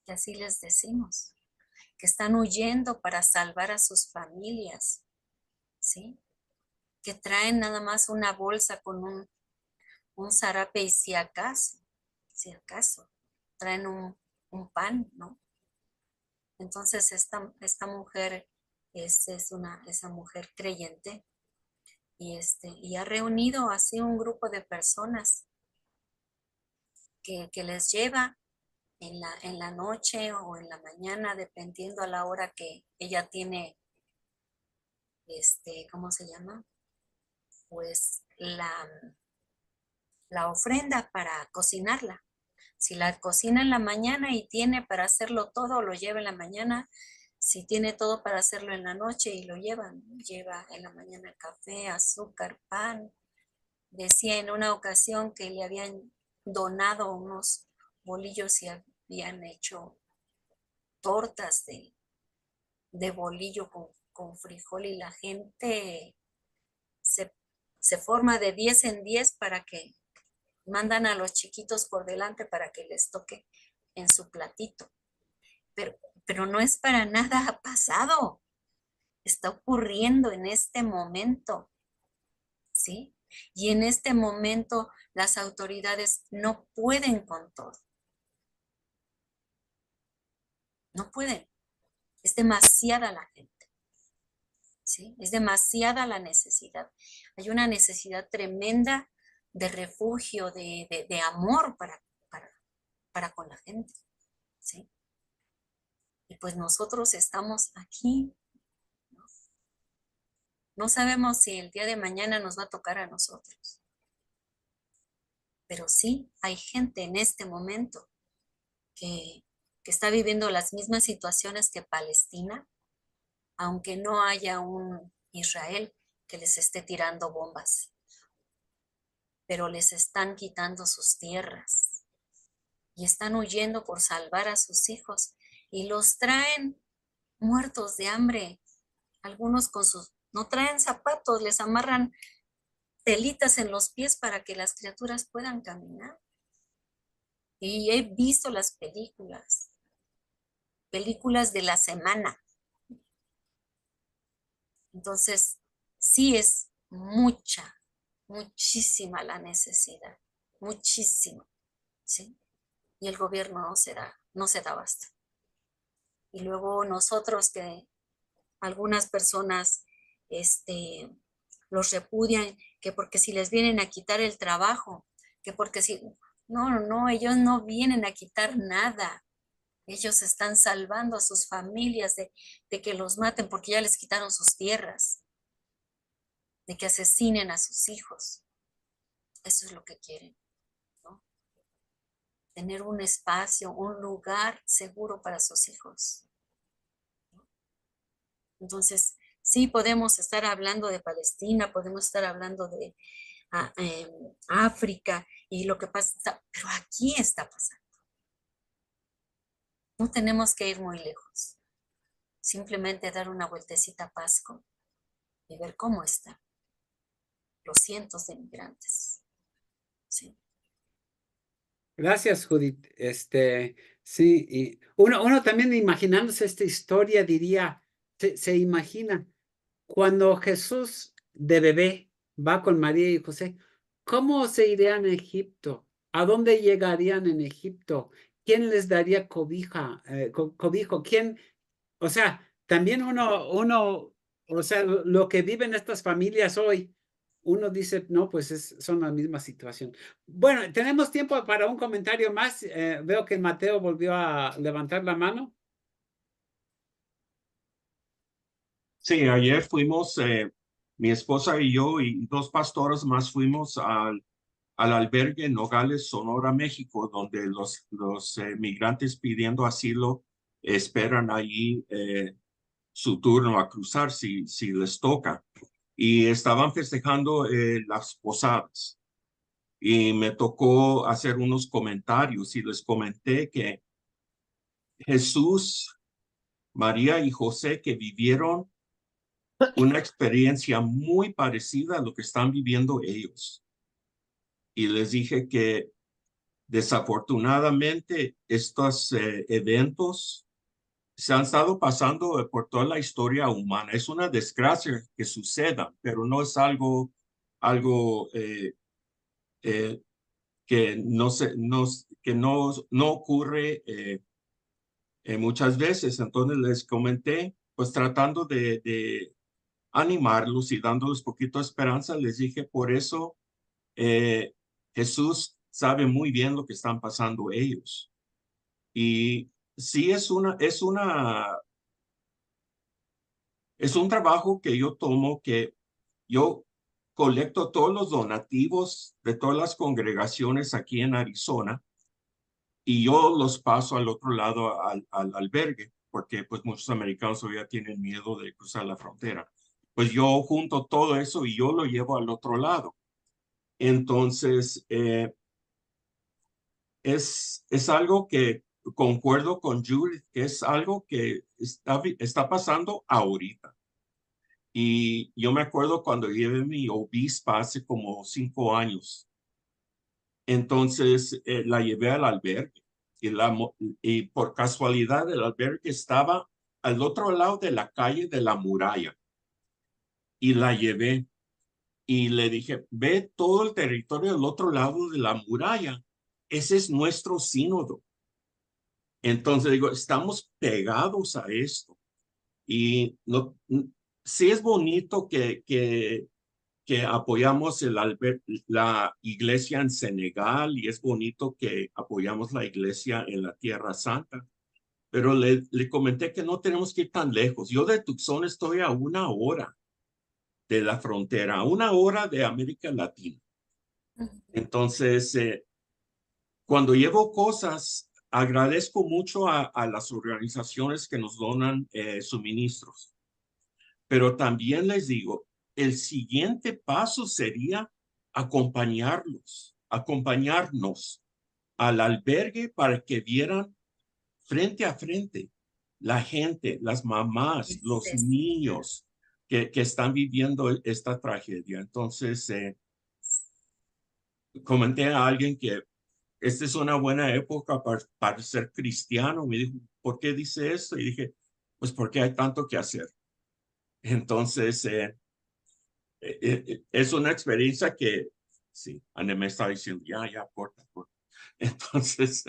Y así les decimos, que están huyendo para salvar a sus familias, ¿sí? Que traen nada más una bolsa con un zarape y si acaso, traen un pan, ¿no? Entonces esta mujer esa mujer creyente y ha reunido así un grupo de personas que les lleva en la noche o en la mañana, dependiendo a la hora que ella tiene, ¿cómo se llama? Pues la ofrenda para cocinarla. Si la cocina en la mañana y tiene para hacerlo todo, lo lleva en la mañana. Si tiene todo para hacerlo en la noche y lo lleva en la mañana café, azúcar, pan. Decía en una ocasión que le habían donado unos bolillos y habían hecho tortas de bolillo con frijol y la gente se forma de 10 en 10 para que mandan a los chiquitos por delante para que les toque en su platito. Pero no es para nada pasado. Está ocurriendo en este momento, ¿sí? Y en este momento las autoridades no pueden con todo. No pueden. Es demasiada la gente, ¿sí? Es demasiada la necesidad. Hay una necesidad tremenda de refugio, de amor para con la gente, ¿sí? Y pues nosotros estamos aquí. No sabemos si el día de mañana nos va a tocar a nosotros. Pero sí hay gente en este momento que está viviendo las mismas situaciones que Palestina, aunque no haya un Israel que les esté tirando bombas. Pero les están quitando sus tierras y están huyendo por salvar a sus hijos y los traen muertos de hambre. Algunos no traen zapatos, les amarran telitas en los pies para que las criaturas puedan caminar. Y he visto las películas de la semana. Entonces, sí es muchísima la necesidad, muchísima, ¿sí? Y el gobierno no se da abasto. Y luego nosotros que algunas personas los repudian, que porque si les vienen a quitar el trabajo, que porque si... No, ellos no vienen a quitar nada. Ellos están salvando a sus familias de que los maten porque ya les quitaron sus tierras, de que asesinen a sus hijos. Eso es lo que quieren, ¿no? Tener un espacio, un lugar seguro para sus hijos. Entonces, sí podemos estar hablando de Palestina, podemos estar hablando de África y lo que pasa, pero aquí está pasando. No tenemos que ir muy lejos. Simplemente dar una vueltecita a Pasco y ver cómo están los cientos de migrantes. Sí. Gracias, Judith. Sí, y uno también imaginándose esta historia diría, se imagina, cuando Jesús de bebé va con María y José, ¿cómo se irían a Egipto? ¿A dónde llegarían en Egipto? ¿Quién les daría cobijo? ¿Quién? O sea, también o sea, lo que viven estas familias hoy, uno dice, no, pues son la misma situación. Bueno, tenemos tiempo para un comentario más. Veo que Mateo volvió a levantar la mano. Sí, ayer fuimos, mi esposa y yo y dos pastores más fuimos al albergue Nogales, Sonora, México, donde los migrantes pidiendo asilo esperan allí su turno a cruzar si les toca. Y estaban festejando las posadas. Y me tocó hacer unos comentarios y les comenté que Jesús, María y José que vivieron una experiencia muy parecida a lo que están viviendo ellos. Y les dije que desafortunadamente estos eventos se han estado pasando por toda la historia humana. Es una desgracia que suceda, pero no es algo que no ocurre muchas veces. Entonces les comenté, pues tratando de animarlos y dándoles poquito de esperanza, les dije, por eso Jesús sabe muy bien lo que están pasando ellos. Y sí es un trabajo que yo tomo, que yo colecto todos los donativos de todas las congregaciones aquí en Arizona y yo los paso al otro lado al albergue, porque pues muchos americanos todavía tienen miedo de cruzar la frontera. Pues yo junto todo eso y yo lo llevo al otro lado. Entonces, es algo que concuerdo con Judith, que es algo que está pasando ahorita. Y yo me acuerdo cuando llevé mi obispa hace como 5 años. Entonces la llevé al albergue y por casualidad el albergue estaba al otro lado de la calle de la muralla. Y la llevé y le dije, ve todo el territorio del otro lado de la muralla. Ese es nuestro sínodo. Entonces digo, estamos pegados a esto. Y no, sí es bonito que apoyamos la iglesia en Senegal y es bonito que apoyamos la iglesia en la Tierra Santa. Pero le comenté que no tenemos que ir tan lejos. Yo de Tucson estoy a 1 hora de la frontera, a 1 hora de América Latina. Entonces, cuando llevo cosas, agradezco mucho a las organizaciones que nos donan suministros. Pero también les digo, el siguiente paso sería acompañarnos al albergue para que vieran frente a frente la gente, las mamás, los niños que están viviendo esta tragedia. Entonces, comenté a alguien que esta es una buena época para ser cristiano. Me dijo, ¿por qué dice esto? Y dije, pues porque hay tanto que hacer. Entonces, es una experiencia que, sí, Anne me está diciendo, ya, corta. Entonces,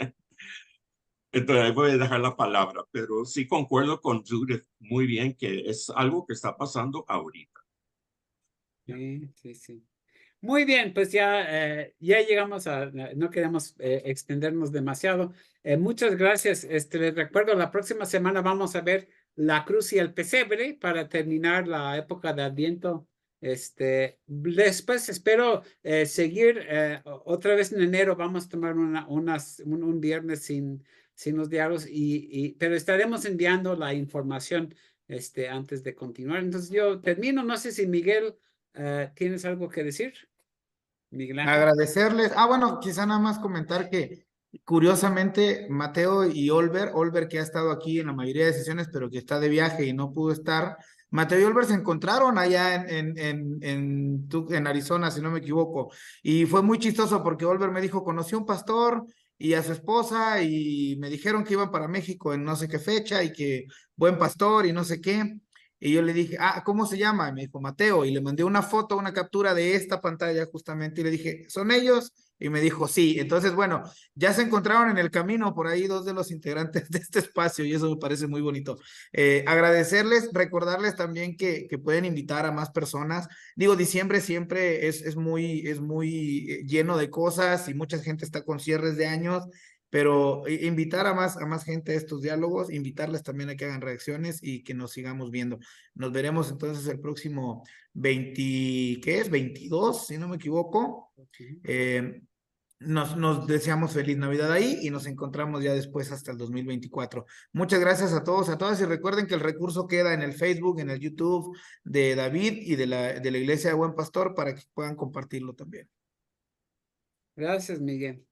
entonces voy a dejar la palabra, pero sí concuerdo con Judith muy bien que es algo que está pasando ahorita. Sí. Muy bien, pues ya llegamos no queremos extendernos demasiado. Muchas gracias. Les recuerdo, la próxima semana vamos a ver la cruz y el pesebre para terminar la época de Adviento. Después espero seguir otra vez en enero. Vamos a tomar un viernes sin los diálogos, pero estaremos enviando la información antes de continuar. Entonces yo termino. No sé si Miguel... ¿tienes algo que decir, Miguel Ángel? Agradecerles. Bueno, quizá nada más comentar que curiosamente Mateo y Olver que ha estado aquí en la mayoría de sesiones, pero que está de viaje y no pudo estar, Mateo y Olver se encontraron allá en Arizona, si no me equivoco, y fue muy chistoso porque Olver me dijo, conocí a un pastor y a su esposa y me dijeron que iban para México en no sé qué fecha y que buen pastor y no sé qué. Y yo le dije, ¿cómo se llama? Y me dijo, Mateo. Y le mandé una foto, una captura de esta pantalla justamente. Y le dije, ¿son ellos? Y me dijo, sí. Entonces, bueno, ya se encontraron en el camino por ahí 2 de los integrantes de este espacio y eso me parece muy bonito. Agradecerles, recordarles también que pueden invitar a más personas. Digo, diciembre siempre es muy lleno de cosas y mucha gente está con cierres de años. Pero invitar a más gente a estos diálogos, invitarles también a que hagan reacciones y que nos sigamos viendo. Nos veremos entonces el próximo 22, si no me equivoco. Nos deseamos feliz Navidad ahí y nos encontramos ya después hasta el 2024. Muchas gracias a todos, a todas, y recuerden que el recurso queda en el Facebook, en el YouTube de David y de la Iglesia de Buen Pastor para que puedan compartirlo también. Gracias, Miguel.